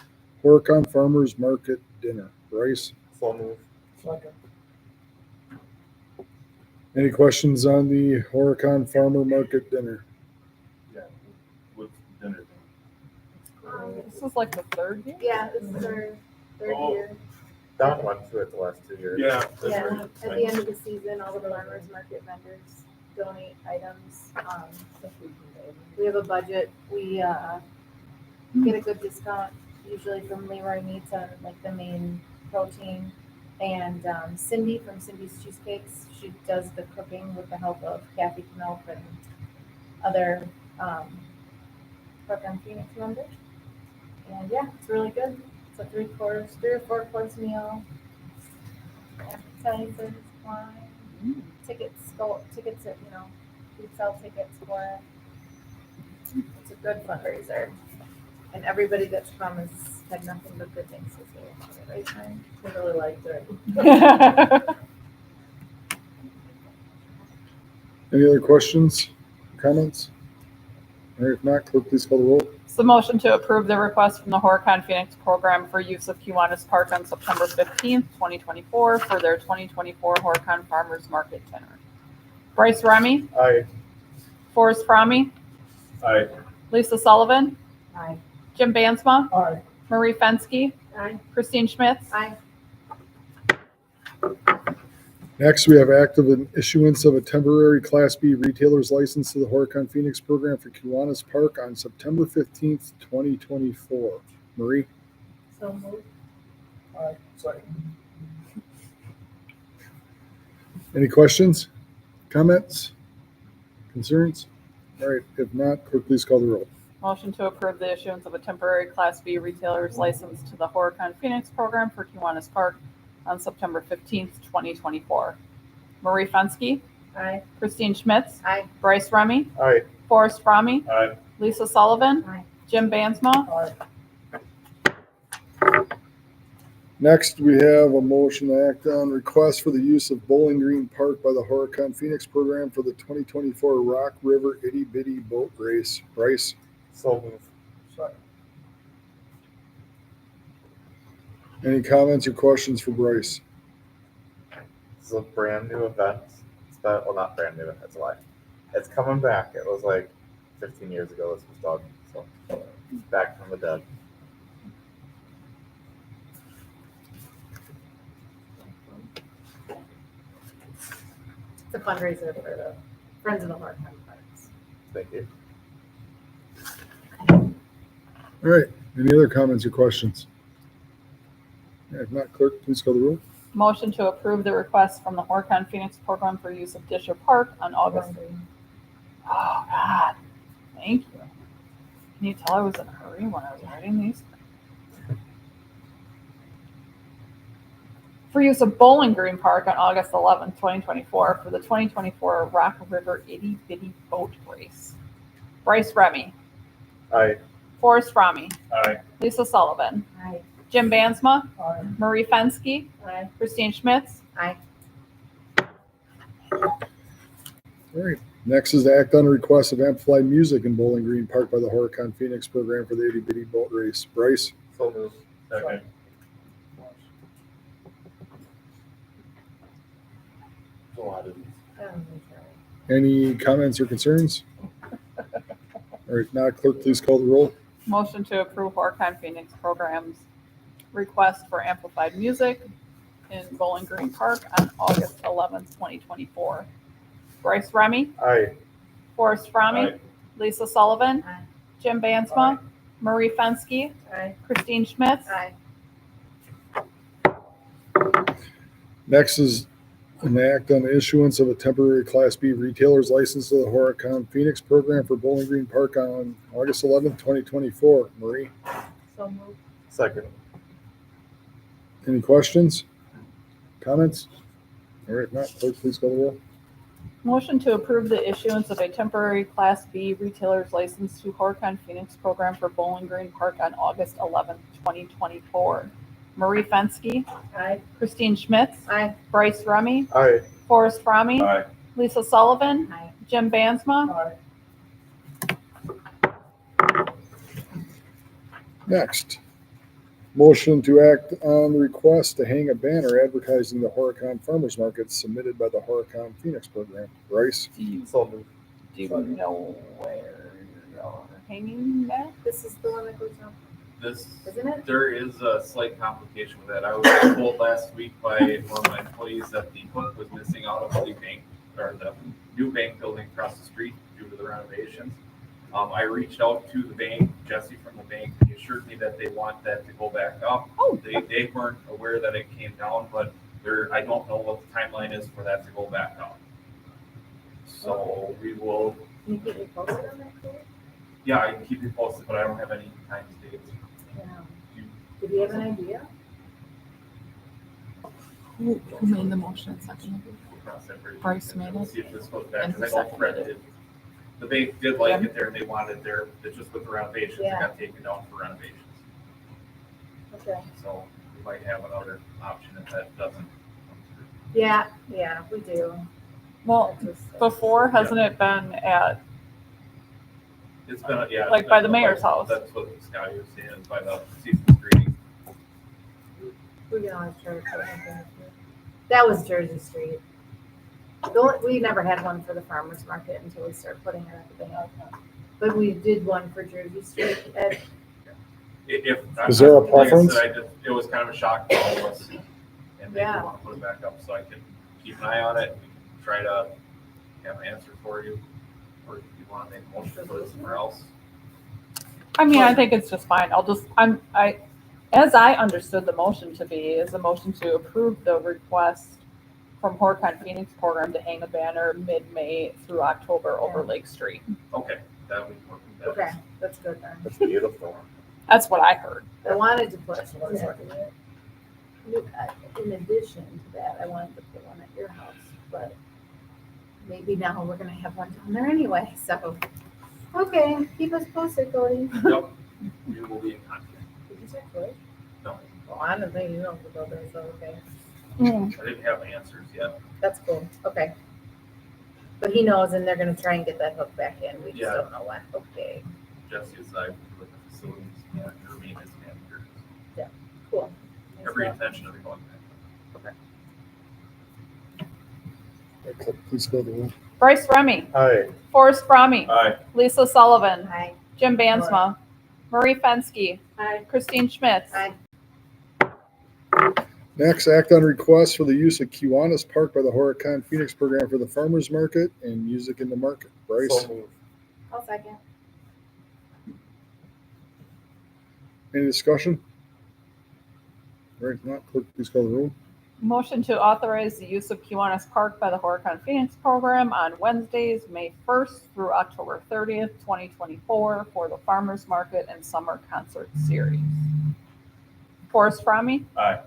Horicon Farmers Market Dinner. Bryce, So move. Second. any questions on the Horicon Farmer Market Dinner? Yeah. What's the dinner thing? This is like the third year? Yeah, this is our third Oh. year. Don went to it the last 2 years. Yeah. that's Yeah, right. at the end of the season, all the farmers market vendors donate items. We have a budget. We, get a good discount usually from Leroy Meats on like the main protein. And, Cindy from Cindy's Cheesecakes, she does the cooking with the help of Kathy Knopf and other, Horicon Phoenix members. And yeah, it's really good. It's a 3 or 4 course meal. Appetizers, wine, tickets, we sell tickets for it. It's a good fundraiser. And everybody that's come has had nothing but good things to say about it, right, Ryan? They really liked it. Any other questions, comments? All right, if not, clerk, please call the roll. It's the motion to approve the request from the Horicon Phoenix program for use of Kiwanis Park on September 15th, 2024 for their 2024 Horicon Farmers Market Dinner. Bryce Remy, Aye. Forrest Fromme, Aye. Lisa Sullivan, Aye. Jim Bansma, Aye. Marie Fenske, Aye. Christine Schmitz. Aye. Next, we have active issuance of a temporary Class B retailer's license to the Horicon Phoenix program for Kiwanis Park on September 15th, 2024. Marie, So moved. Aye. Second. any questions, comments, concerns? All right, if not, clerk, please call the roll. Motion to approve the issuance of a temporary Class B retailer's license to the Horicon Phoenix program for Kiwanis Park on September 15th, 2024. Marie Fenske, Aye. Christine Schmitz, Aye. Bryce Remy, Aye. Forrest Fromme, Aye. Lisa Sullivan, Aye. Jim Bansma. Aye. Next, we have a motion to act on request for the use of Bowling Green Park by the Horicon Phoenix program for the 2024 Rock River Itty Bitty Boat Race. Bryce, So move. Second. any comments or questions for Bryce? This is a brand new event. Well, not brand new, that's a lie. It's coming back. It was like 15 years ago this was done. So it's back from the dead. It's a fundraiser for the Friends of the Horicon Parks. Thank you. All right, any other comments or questions? If not, clerk, please call the roll. Motion to approve the request from the Horicon Phoenix program for use of Disher Park on August. Oh, God. Thank you. Can you tell I was in a hurry when I was writing these? For use of Bowling Green Park on August 11th, 2024 for the 2024 Rock River Itty Bitty Boat Race. Bryce Remy, Aye. Forrest Fromme, Aye. Lisa Sullivan, Aye. Jim Bansma, Aye. Marie Fenske, Aye. Christine Schmitz. Aye. All right, next is to act on a request of amplified music in Bowling Green Park by the Horicon Phoenix program for the Itty Bitty Boat Race. Bryce, So move. Second. A lot of these. any comments or concerns? All right, now clerk, please call the roll. Motion to approve Horicon Phoenix program's request for amplified music in Bowling Green Park on August 11th, 2024. Bryce Remy, Aye. Forrest Fromme, Aye. Lisa Sullivan, Aye. Jim Bansma, Marie Fenske, Aye. Christine Schmitz. Aye. Next is an act on the issuance of a temporary Class B retailer's license to the Horicon Phoenix program for Bowling Green Park on August 11th, 2024. Marie, So moved. Second. any questions, comments? All right, Matt, clerk, please call the roll. Motion to approve the issuance of a temporary Class B retailer's license to Horicon Phoenix program for Bowling Green Park on August 11th, 2024. Marie Fenske, Aye. Christine Schmitz, Aye. Bryce Remy, Aye. Forrest Fromme, Aye. Lisa Sullivan, Aye. Jim Bansma. Aye. Next, motion to act on the request to hang a banner advertising the Horicon Farmers Market submitted by the Horicon Phoenix program. Bryce? So moved. Do you know where you're hanging that? This is the one that goes up, This, isn't it? there is a slight complication with that. I was told last week by one of my employees that the hook was missing out of the bank, or the new bank building across the street due to the renovations. I reached out to the bank, Jesse from the bank, he assured me that they want that to go back up. Oh. They weren't aware that it came down, but I don't know what the timeline is for that to go back up. So we will, Can you keep me posted on that, Chloe? yeah, I can keep you posted, but I don't have any times, dates. Do you have an idea? Who made the motion second? Cross that bridge. Bryce made it. See if this goes back, And because who I know Fred seconded did. The bank did like Jim? it there, and they wanted their, it's just with the renovations, it Yeah. got taken down for renovations. Okay. So we might have another option if that doesn't come through. Yeah, we do. Well, That just- before, hasn't it been at, It's been, yeah. Like it's by been the mayor's house. That's what Scotty was saying, by the season greeting. We can always try to put it in. That was Jersey Street. We never had one for the farmer's market until we started putting it at the bank. But we did one for Jersey Street at, Is there a like I said, preference? it was kind of a shock to all of us, and they Yeah. want to put it back up, so I can keep an eye on it, we can try to have an answer for you, or if you want to make a motion to put it somewhere else. I mean, I think it's just fine. As I understood the motion to be, is a motion to approve the request from Horicon Phoenix program to hang a banner mid-May through October over Lake Street. Okay, that would work. okay, that's good then. That's beautiful. That's what I heard. I wanted to put, in addition to that, I wanted to put one at your house, but maybe now we're gonna have one down there anyway, so. Okay, keep us posted, Cody. Yep, we will be in contact. Did you say Cody? No, Well, I don't think you know the builder, so okay, I didn't have answers yet. that's cool, okay. But he knows and they're gonna try and get that hook back in, we just Yeah. don't know when, okay, Jesse is, I with the facilities manager, maintenance manager, cool. every intention of it going back. Please go to the roll. Bryce Remy, Aye. Forrest Fromme, Aye. Lisa Sullivan, Hi. Jim Bansma, Marie Fenske, Hi. Christine Schmitz. Hi. Next, act on request for the use of Kiwanis Park by the Horicon Phoenix program for the farmers market and music in the market. Bryce? So moved. I'll second. Any discussion? All right, if not, clerk, please call the roll. Motion to authorize the use of Kiwanis Park by the Horicon Phoenix program on Wednesdays, May 1st through October 30th, 2024 for the farmers market and summer concert series. Forrest Fromme, Aye.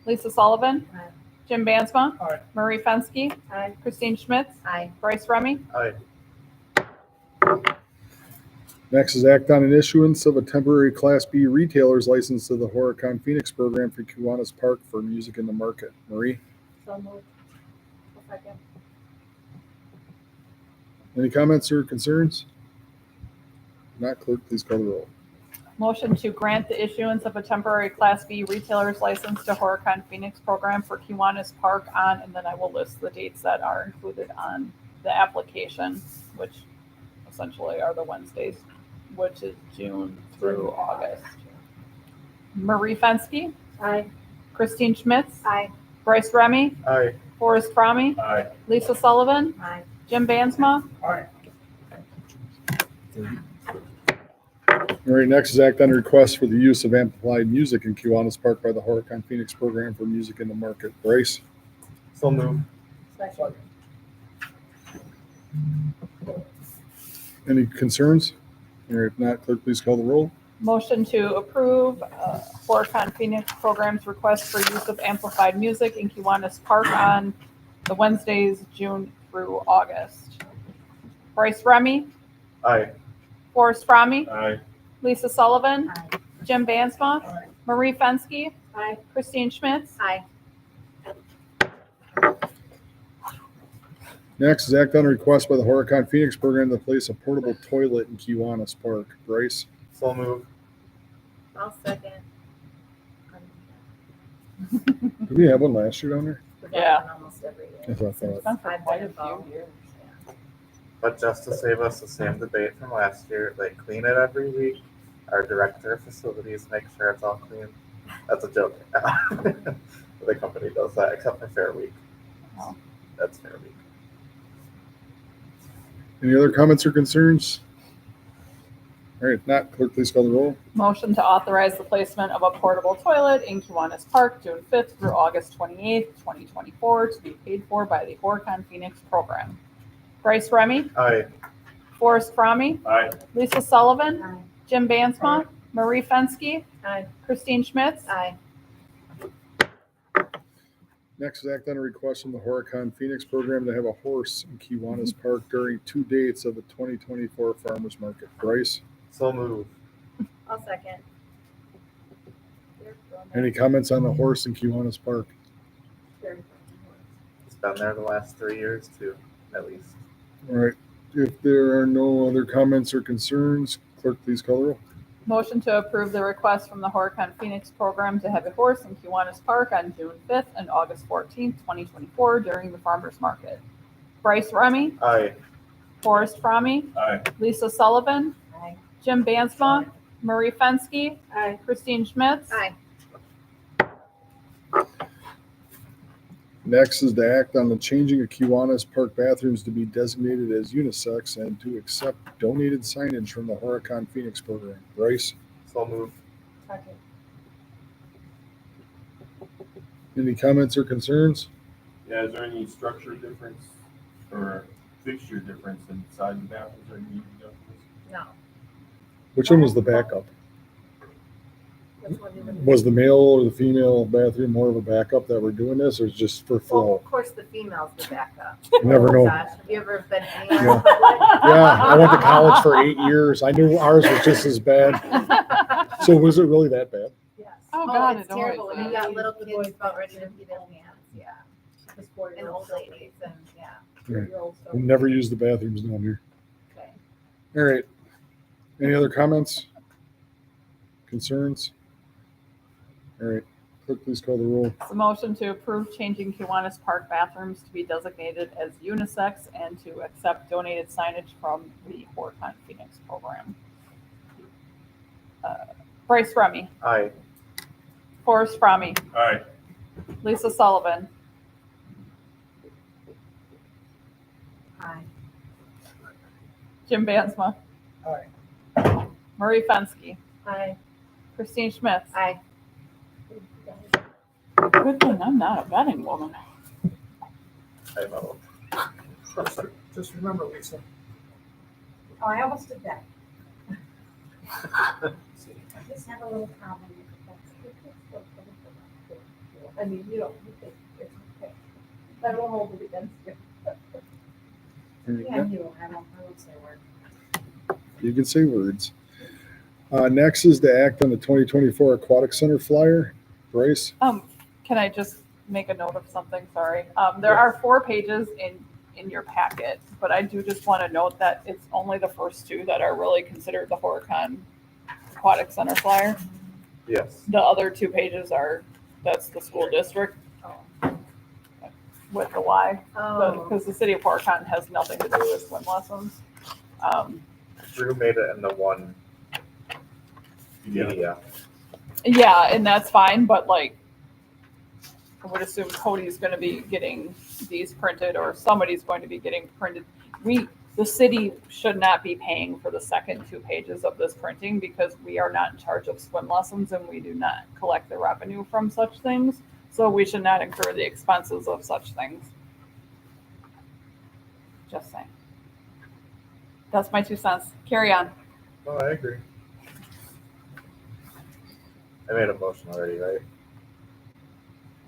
Lisa Sullivan, Aye. Jim Bansma, Aye. Marie Fenske, Hi. Christine Schmitz, Hi. Bryce Remy. Aye. Next is act on an issuance of a temporary Class B retailer's license to the Horicon Phoenix program for Kiwanis Park for music in the market. Marie? So moved. I'll second. Any comments or concerns? If not, clerk, please call the roll. Motion to grant the issuance of a temporary Class B retailer's license to Horicon Phoenix program for Kiwanis Park on, and then I will list the dates that are included on the application, which essentially are the Wednesdays, which is June through August. Marie Fenske, Hi. Christine Schmitz, Hi. Bryce Remy, Aye. Forrest Fromme, Aye. Lisa Sullivan, Hi. Jim Bansma. Aye. All right, next is act on a request for the use of amplified music in Kiwanis Park by the Horicon Phoenix program for music in the market. Bryce? So moved. Second. Any concerns? Or if not, clerk, please call the roll. Motion to approve Horicon Phoenix program's request for use of amplified music in Kiwanis Park on the Wednesdays, June through August. Bryce Remy, Aye. Forrest Fromme, Aye. Lisa Sullivan, Aye. Jim Bansma, Aye. Marie Fenske, Aye. Christine Schmitz. Aye. Next is act on a request by the Horicon Phoenix program to place a portable toilet in Kiwanis Park. Bryce? So move. I'll second. Did we have one last year down there? We've Yeah. got one almost every year. That's what I It's thought. been for I've quite been a few involved. years. But just to save us the same debate from last year, they clean it every week. Our director of facilities makes sure it's all clean. That's a joke. The company does that, except for Fair Week. Oh. That's Fair Week. Any other comments or concerns? All right, if not, clerk, please call the roll. Motion to authorize the placement of a portable toilet in Kiwanis Park, June 5th through August 28th, 2024, to be paid for by the Horicon Phoenix program. Bryce Remy, Aye. Forrest Fromme, Aye. Lisa Sullivan, Aye. Jim Bansma, Marie Fenske, Aye. Christine Schmitz. Aye. Next is act on a request from the Horicon Phoenix program to have a horse in Kiwanis Park during 2 dates of the 2024 Farmers Market. Bryce? So move. I'll second. Any comments on the horse in Kiwanis Park? It's been there the last 3 years too, at least. All right, if there are no other comments or concerns, clerk, please call the roll. Motion to approve the request from the Horicon Phoenix program to have a horse in Kiwanis Park on June 5th and August 14th, 2024 during the farmers market. Bryce Remy, Aye. Forrest Fromme, Aye. Lisa Sullivan, Aye. Jim Bansma, Marie Fenske, Aye. Christine Schmitz. Aye. Next is to act on the changing of Kiwanis Park bathrooms to be designated as unisex and to accept donated signage from the Horicon Phoenix program. Bryce? So move. Second. Any comments or concerns? Yeah, is there any structure difference or fixture difference inside the bathrooms or need to go? No. Which one was the backup? Which one do we? Was the male or the female bathroom more of a backup that we're doing this, or is it just for Well, flow? of course, the female's the backup. You never know. Gosh, have you ever been anywhere Yeah. in public? Yeah, I went to college for 8 years. I knew ours was just as bad. So was it really that bad? Yes. Oh, God, it's it always terrible. When you is. got little The kids boys about ready to bathroom. pee their pants, yeah. The sport And old ladies and, yeah. Four-year-olds don't- We never used the bathrooms down here. Okay. All right. Any other comments? Concerns? All right. Clerk, please call the roll. It's a motion to approve changing Kiwanis Park bathrooms to be designated as unisex and to accept donated signage from the Horicon Phoenix program. Bryce Remy, Aye. Forrest Fromme, Aye. Lisa Sullivan, Aye. Jim Bansma, Aye. Marie Fenske, Aye. Christine Schmitz. Aye. Good thing I'm not a betting woman. I know. Just remember, Lisa. Oh, I almost did that. I just have a little comment. I mean, you don't, it's okay. I don't hold it against you. Yeah, I do. I won't say a word. You can say words. Next is to act on the 2024 Aquatic Center flyer. Bryce? Can I just make a note of something? Sorry. There are 4 pages in your packet, but I do just want to note that it's only the first 2 that are really considered the Horicon Aquatic Center flyer. Yes. The other 2 pages that's the school district with the Y, Oh, because the city of Horicon has nothing to do with swim lessons. Drew made it into one PDF. Yeah, and that's fine, but like, I would assume Cody's gonna be getting these printed, or somebody's going to be getting printed. The city should not be paying for the second 2 pages of this printing, because we are not in charge of swim lessons and we do not collect the revenue from such things. So we should not incur the expenses of such things. Just saying. That's my 2 cents. Carry on. Oh, I agree. I made a motion already, right?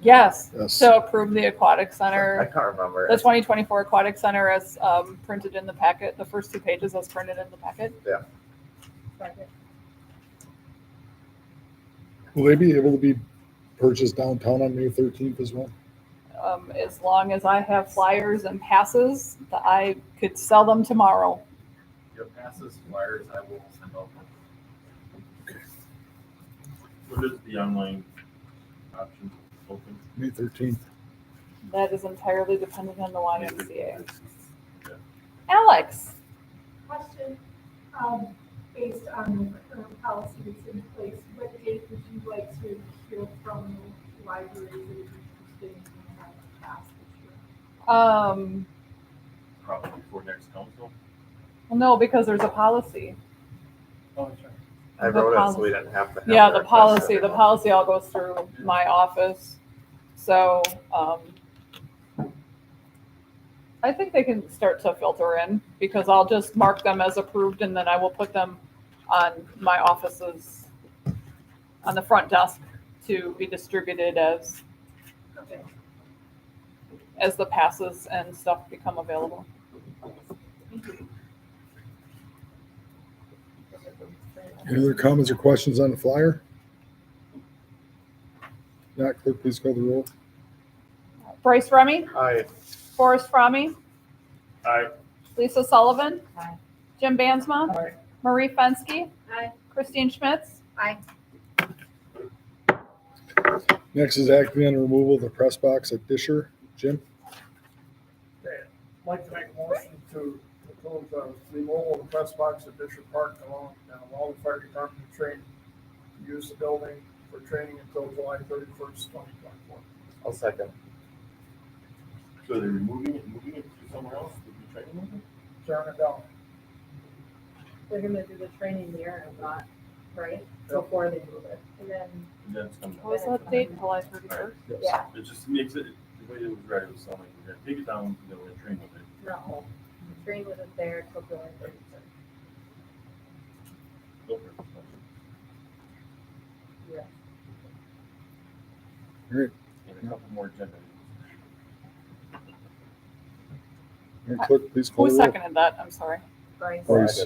Yes, Yes. to approve the aquatic I center, can't remember. the 2024 aquatic center as printed in the packet, the first 2 pages as printed in the packet. Second. Will they be able to be purchased downtown on May 13th as well? As long as I have flyers and passes, I could sell them tomorrow. Your passes, flyers, I will send out. What is the online option open? May 13th. That is entirely dependent on the YMCA. Okay. Alex, Question, based on the current policy that's in place, what date would you like to hear from the libraries that are interested in having passed this year? Probably before next council. well, no, because there's a policy. Oh, that's right. I The wrote it policy. so we didn't have to. have Yeah, the the policy request all goes through my office. So, I think they can start to filter in because I'll just mark them as approved and then I will put them on my office's, on the front desk to be distributed as the passes and stuff become available. Any other comments or questions on the flyer? Not clerk, please call the roll. Bryce Remy, Aye. Forrest Fromme, Aye. Lisa Sullivan, Aye. Jim Bansma, Aye. Marie Fenske, Aye. Christine Schmitz. Aye. Next is acting on the removal of the press box at Disher. Jim? Okay, I'd like to make a motion to approve the removal of the press box at Bishop Park and allow the fire department to train, to use the building for training until July 31st, 2024. I'll second. So they're removing it, moving it to somewhere else to be training with it? Tearing it down. They're gonna do the training there and not, right, before they move it. And then, And then it's coming What was that date? July 31st? yeah, It just makes it, the way it was read, it was something, we're gonna take it down, then we're gonna train with it. no, train with it there till July 31st. Go for it. Yeah. Great. And a couple more agenda. And clerk, please call Who the roll. seconded that? I'm sorry. Bryce. Bryce.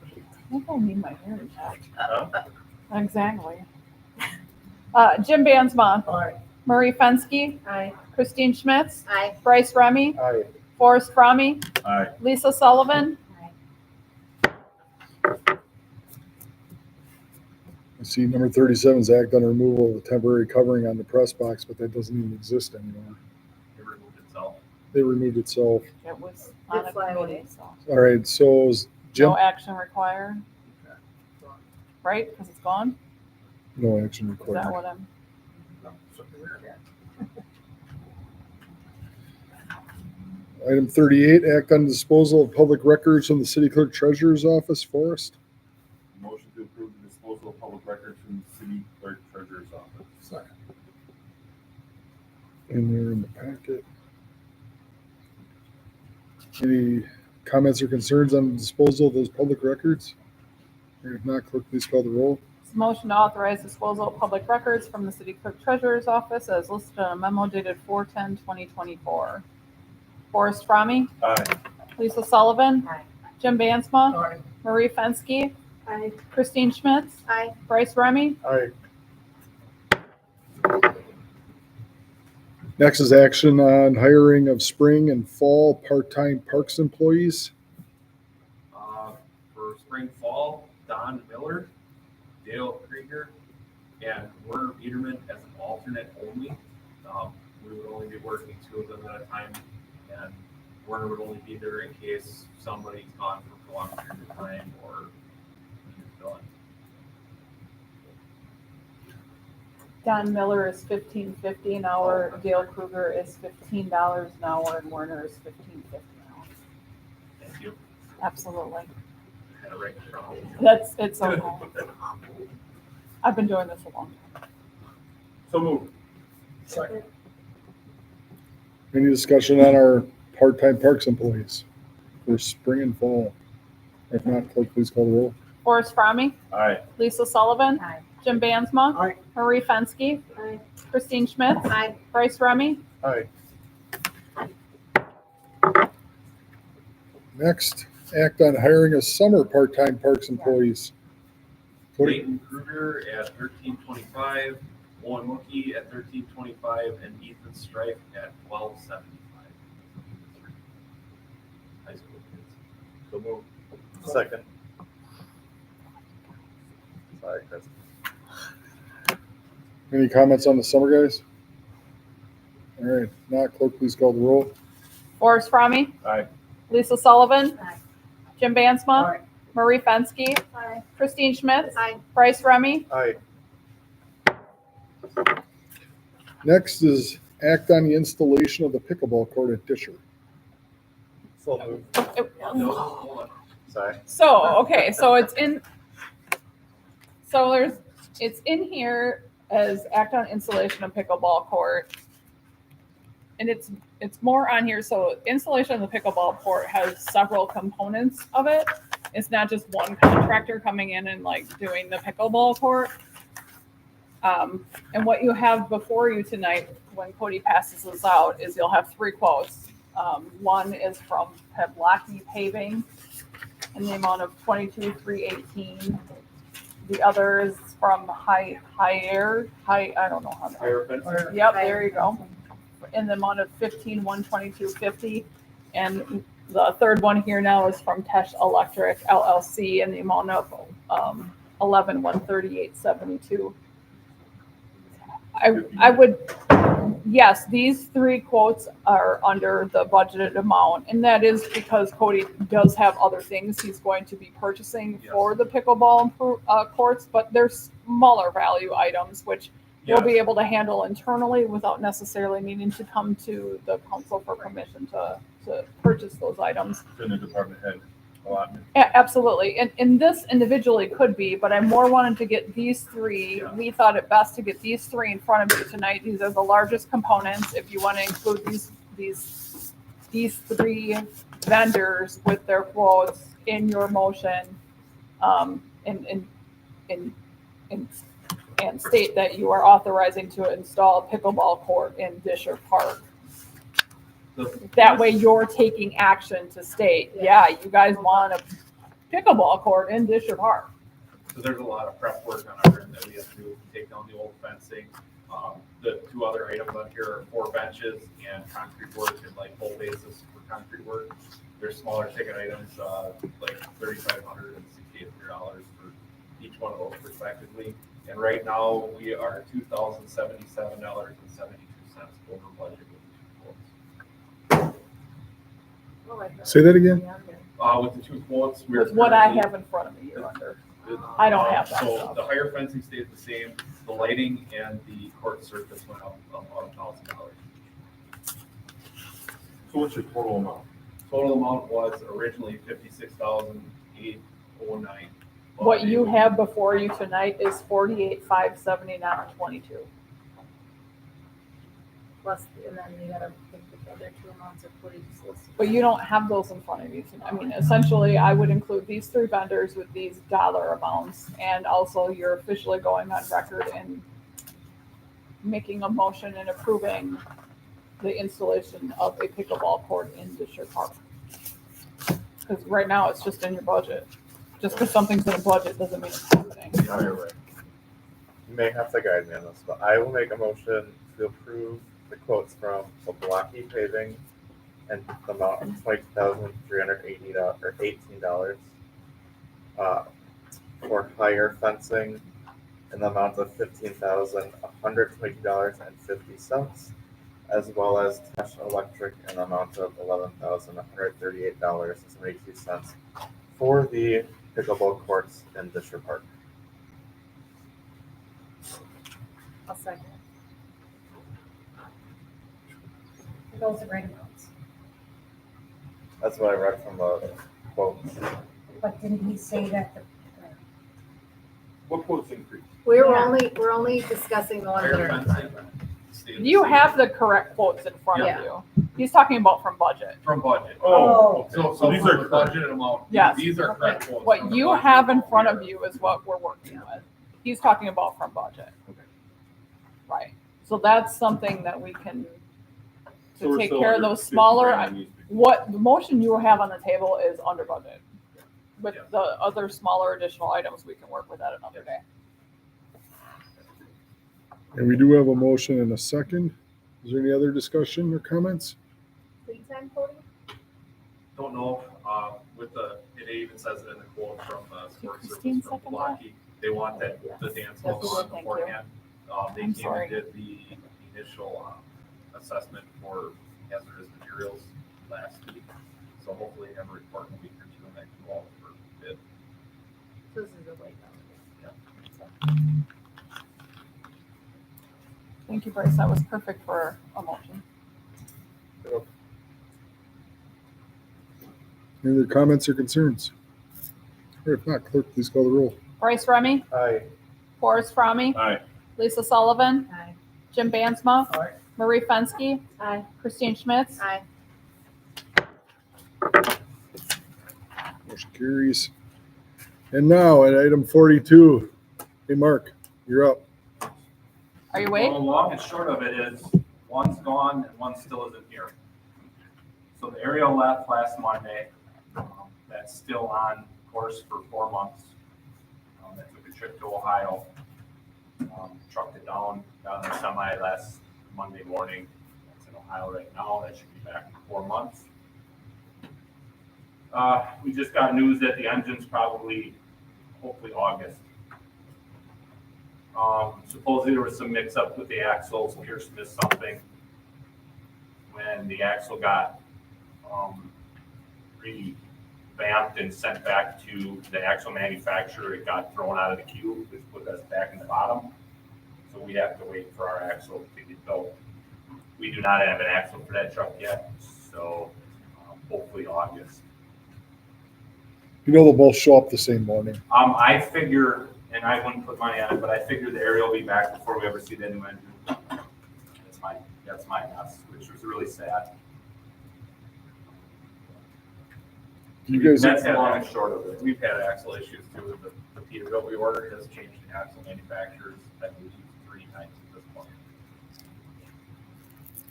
I think I need my hearing checked. Huh? Exactly. Jim Bansma, Aye. Marie Fenske, Aye. Christine Schmitz, Aye. Bryce Remy, Aye. Forrest Fromme, Aye. Lisa Sullivan. I see number 37 is act on the removal of the temporary covering on the press box, but that doesn't even exist anymore. It removed itself. They removed itself. It was on a It's fly committee, away. so All right, so is Jim? no action required. Right, because it's gone? No action Is that required. what I'm? Item 38, act on disposal of public records from the city clerk treasurer's office. Forrest? Motion to approve the disposal of public records from the city clerk treasurer's office. Second. And they're in the packet. Any comments or concerns on the disposal of those public records? Or if not, clerk, please call the roll. It's a motion to authorize disposal of public records from the city clerk treasurer's office as listed on a memo dated 4/10/2024. Forrest Fromme, Aye. Lisa Sullivan, Aye. Jim Bansma, Aye. Marie Fenske, Aye. Christine Schmitz, Aye. Bryce Remy. Aye. Next is action on hiring of spring and fall part-time parks employees. For spring, fall, Don Miller, Dale Krieger, and Werner Biederman as an alternate only. We would only be working 2 of them at a time, and Werner would only be there in case somebody's gone for a prolonged period of time or he's done. Don Miller is $15.50 an hour, Dale Kruger is $15 an hour, and Werner is $15.50 an hour. Thank you. Absolutely. Had a right from. It's okay. I've been doing this a long time. So moved. Second. Any discussion on our part-time parks employees for spring and fall? If not, clerk, please call the roll. Forrest Fromme, Aye. Lisa Sullivan, Aye. Jim Bansma, Aye. Marie Fenske. Aye. Christine Schmitz. Aye. Bryce Remy. Aye. Next, act on hiring a summer part-time parks employees. Cody, Clayton Kruger at 1325, Owen Mookie at 1325, and Ethan Strife at 1275. High school kids. So move. Second. Sorry, Chris. any comments on the summer guys? All right, not clerk, please call the roll. Forrest Fromme. Aye. Lisa Sullivan. Aye. Jim Bansma. Aye. Marie Fenske. Aye. Christine Schmitz. Aye. Bryce Remy. Aye. Next is act on the installation of the pickleball court at Disher. So move. No, hold on. Sorry. So, okay, so it's in here as act on installation of pickleball court. And it's more on here, so installation of the pickleball court has several components of it. It's not just one contractor coming in and like doing the pickleball court. And what you have before you tonight, when Cody passes this out, is you'll have 3 quotes. One is from Pevlaki Paving in the amount of $22,318. The other is from I don't know how to. Higher fencing. Yep, there you go. In the amount of $15,122.50. And the third one here now is from Tesh Electric LLC in the amount of $11,138.72. I would, yes, these 3 quotes are under the budgeted amount, and that is because Cody does have other things he's going to be purchasing for the pickleball courts, but they're smaller value items, which we'll be able to handle internally without necessarily needing to come to the council for permission to purchase those items. In the department head allotment. Absolutely. And this individually could be, but I more wanted to get these 3. We thought it best to get these 3 in front of you tonight. These are the largest components. If you want to include these 3 vendors with their quotes in your motion, and state that you are authorizing to install a pickleball court in Disher Park. That way you're taking action to state, yeah, you guys want a pickleball court in Disher Park. So there's a lot of prep work on our end that we have to do, take down the old fencing. The 2 other items on here are 4 benches and concrete work and like full basis for concrete work. There's smaller ticket items, like $3,500 and $6,800 for each one of those respectively. And right now we are $2,077.72 over budget. Say that again? With the 2 quotes, we're With what I have in front of me, you're under. I don't have that So stuff. the higher fencing stays the same, the lighting and the court surface went up about $1,000. So what's your total amount? Total amount was originally $56,809. What you have before you tonight is $48,579.22. Plus, and then you gotta pick the other 2 amounts of footage listed. But you don't have those in front of you tonight. I mean, essentially, I would include these 3 vendors with these dollar amounts, and also you're officially going on record and making a motion and approving the installation of a pickleball court in Disher Park. Because right now, it's just in your budget. Just because something's in a budget doesn't mean it's happening. Yeah, you're right. You may have to guide me on this, but I will make a motion to approve the quotes from Pevlaki Paving and the amount of $20,318 for higher fencing in the amount of $15,122.50, as well as Tesh Electric in the amount of $11,138.72 for the pickleball courts in Disher Park. I'll second. Those are right amounts. That's what I read from the quotes. But didn't he say that What quotes increase? We're Yeah. only discussing the ones that Higher are. fencing stays the You same. have the correct quotes in front of you. He's talking about from budget. From budget. Oh. Okay. So So these from are the correct. budgeted amount. Yes. These are correct quotes. What from the you budget have in amount front we of are- you is what we're working with. He's talking about from budget. Right. So that's something that we can, So to we're take still care of under those 50 smaller, grand in these big- what, the motion you have on the table is under budget. But Yeah. the other smaller additional items, we can work with that another day. And we do have a motion and a second. Is there any other discussion or comments? Lead time, Cody? Don't know, with it even says it in the quote from Sports Christine Service from second that? Milwaukee. They want that, the dance hall That's on good, thank you. beforehand. They I'm came sorry. and did the initial, assessment for hazardous materials last week. So hopefully have a report in a week or two and that can go out for bid. This is a late Thank you, Bryce. That was perfect for a motion. Any other comments or concerns? Or if not, clerk, please call the roll. Bryce Remy, Aye. Forrest Fromme, Aye. Lisa Sullivan, Aye. Jim Bansma, Aye. Marie Fenske, Aye. Christine Schmitz. Aye. Motion carries. And now at item 42, hey, Mark, you're up. Are you awake? Well, the long and short of it is, one's gone and one still isn't here. So the aerial left last Monday, that's still on course for 4 months. That took a trip to Ohio, trucked it down in the semi last Monday morning. It's in Ohio right now, that should be back in 4 months. We just got news that the engine's probably, hopefully August. Supposedly there was some mix up with the axles. Pierce missed something. When the axle got revamped and sent back to the axle manufacturer, it got thrown out of the queue, which put us back in the bottom. So we have to wait for our axle to get built. We do not have an axle for that truck yet, so hopefully August. You know they'll both show up the same morning. I figure, and I wouldn't put money on it, but I figure the aerial will be back before we ever see the new engine. That's my guess, which was really sad. You guys, That's the long and short of it. We've had axle issues too with the Peterbilt we ordered has changed the axle manufacturers, I believe, 3 times at this point.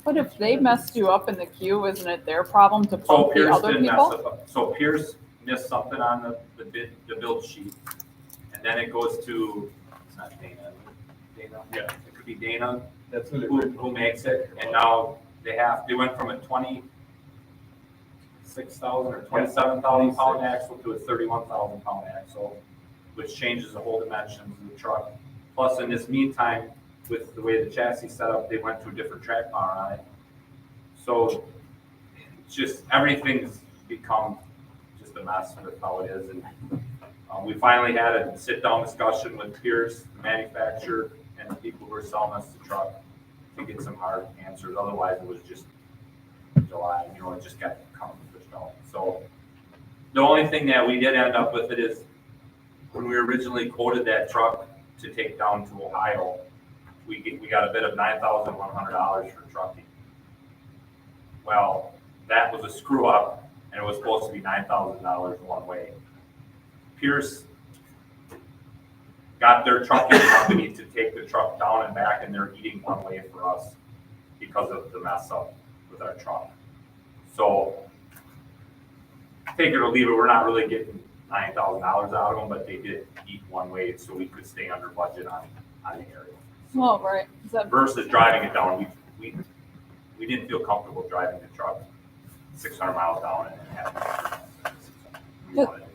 But if they messed you up in the queue, isn't it their problem to So pump the Pierce other did mess people? up. So Pierce missed something on the build sheet. And then it goes to, it's not Dana. Dana? Yeah, it could be Dana. That's Who makes it. And now they went from a 26,000 or 27,000 pound axle to a 31,000 pound axle, which changes the whole dimensions of the truck. Plus, in this meantime, with the way the chassis set up, they went to a different track power on it. So it's just, everything's become just a mess with how it is. And we finally had a sit-down discussion with Pierce, the manufacturer, and the people who were selling us the truck to get some hard answers. Otherwise, it was just July, it just got pushed out. So the only thing that we did end up with it is when we originally quoted that truck to take down to Ohio, we got a bid of $9,100 for trucking. Well, that was a screw up, and it was supposed to be $9,000 one way. Pierce got their trucking company to take the truck down and back, and they're eating one way for us because of the mess up with our truck. So take it or leave it, we're not really getting $9,000 out of them, but they did eat one way so we could stay under budget on the area. Well, right. Is that Versus driving it down, we didn't feel comfortable driving the truck 600 miles down and having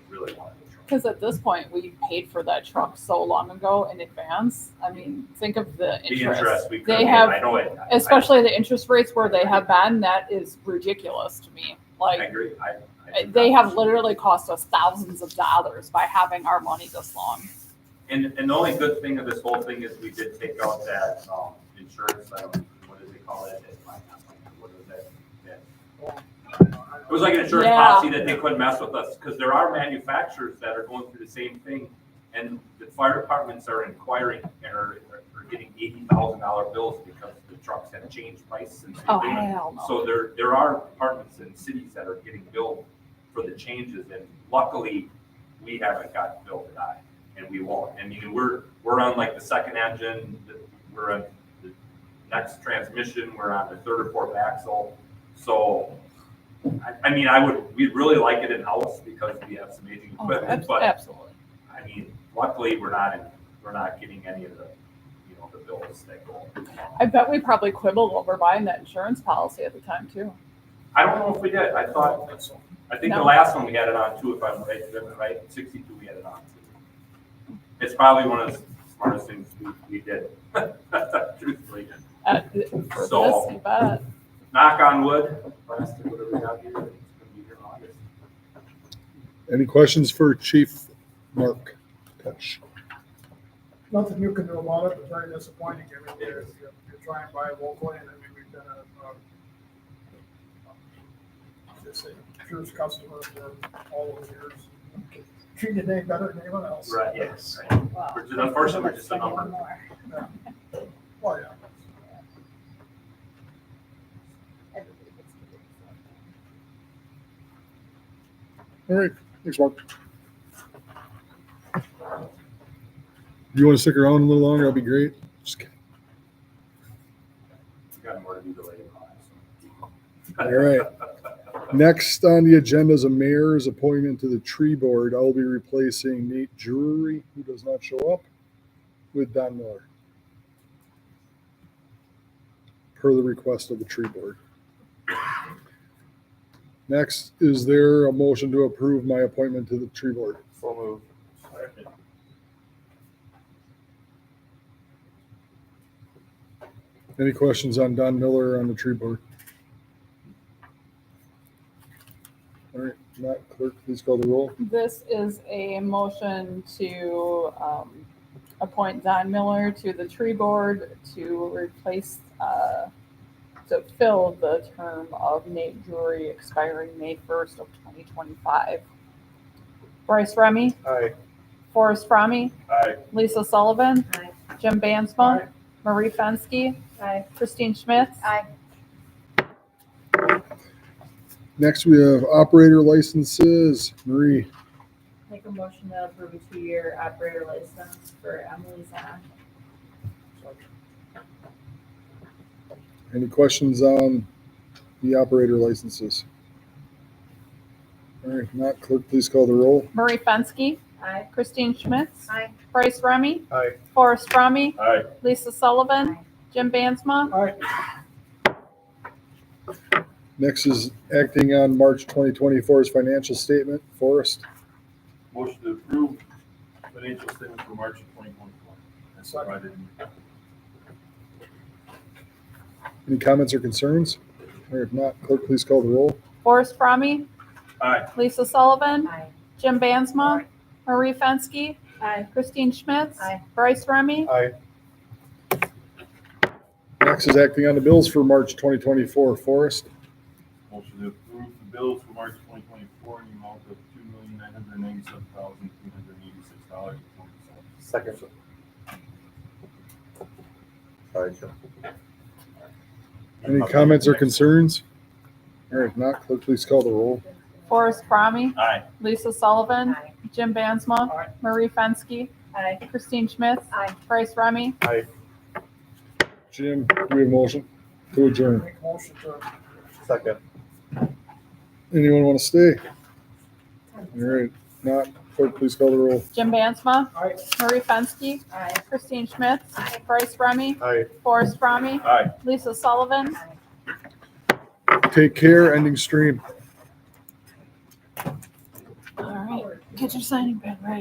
really wanted the truck. because at this point, we paid for that truck so long ago in advance. I mean, think of the The interest. interest we They could have, I know it. especially the interest rates where they have been, that is ridiculous to me. I Like, agree. they have literally cost us thousands of dollars by having our money this long. And the only good thing of this whole thing is we did take out that insurance, I don't know, what do they call it? What is that? It was like an insurance Yeah. policy that they couldn't mess with us, because there are manufacturers that are going through the same thing. And the fire departments are inquiring and are getting $80,000 bills because the trucks have changed price. And Oh, hell no. so there are departments and cities that are getting billed for the changes, and luckily, we haven't got billed that, and we won't. I mean, we're on like the second engine, we're on the next transmission, we're on the third or fourth axle. So, we'd really like it in-house because we have some aging Oh, equipment, but absolutely. I mean, luckily, we're not getting any of the, the bills that go. I bet we probably quibbled over buying that insurance policy at the time too. I don't know if we did. I think the No. last one we had it on too, if I'm right, 62 we had it on too. It's probably one of the smartest things we did, truthfully. For So- this, you bet. Knock on wood, plastic, whatever we have here, it's gonna be here in August. Any questions for Chief Mark Touch? Nothing you can do about it, it's very disappointing. I mean, you're trying to buy locally, and I mean, we've been just a Pierce customer for all those years. Treated any better than anyone else. Right, yes. Right. Unfortunately, we're just a number. Yeah. Well, yeah. All right, thanks, Mark. If you want to stick around a little longer, that'd be great. Just kidding. We got more to do later on. All right. Next on the agenda is a mayor's appointment to the tree board. I will be replacing Nate Drury, who does not show up, with Don Miller, per the request of the tree board. Next, is there a motion to approve my appointment to the tree board? So moved. Any questions on Don Miller on the tree board? All right, Matt, clerk, please call the roll. This is a motion to appoint Don Miller to the tree board to replace, to fill the term of Nate Drury expiring May 1st of 2025. Bryce Remy, Aye. Forrest Fromme, Aye. Lisa Sullivan, Aye. Jim Bansma, Aye. Marie Fenske, Aye. Christine Schmitz. Aye. Next, we have operator licenses. Marie, Make a motion to approve a 2-year operator license for Emily Zahn. any questions on the operator licenses? All right, Matt, clerk, please call the roll. Marie Fenske, Aye. Christine Schmitz, Aye. Bryce Remy, Aye. Forrest Fromme, Aye. Lisa Sullivan, Aye. Jim Bansma. All right. Next is acting on March 2024's financial statement. Forrest, Motion to approve financial statement for March of 2024. As provided in the any comments or concerns? Or if not, clerk, please call the roll. Forrest Fromme, Aye. Lisa Sullivan, Aye. Jim Bansma, Marie Fenske, Aye. Christine Schmitz, Aye. Bryce Remy. Aye. Next is acting on the bills for March 2024. Forrest, Motion to approve the bills for March 2024 in the amount of $2,997,386.40. Second. Sorry, Jim. any comments or concerns? Or if not, clerk, please call the roll. Forrest Fromme, Aye. Lisa Sullivan, Aye. Jim Bansma, Aye. Marie Fenske, Aye. Christine Schmitz, Aye. Bryce Remy. Aye. Jim, do we have a motion to adjourn? Make a motion to Second. Anyone want to stay? All right, not, clerk, please call the roll. Jim Bansma, Aye. Marie Fenske, Aye. Christine Schmitz, Bryce Remy, Aye. Forrest Fromme, Aye. Lisa Sullivan. Take care, ending stream. All right, get your signing pen ready.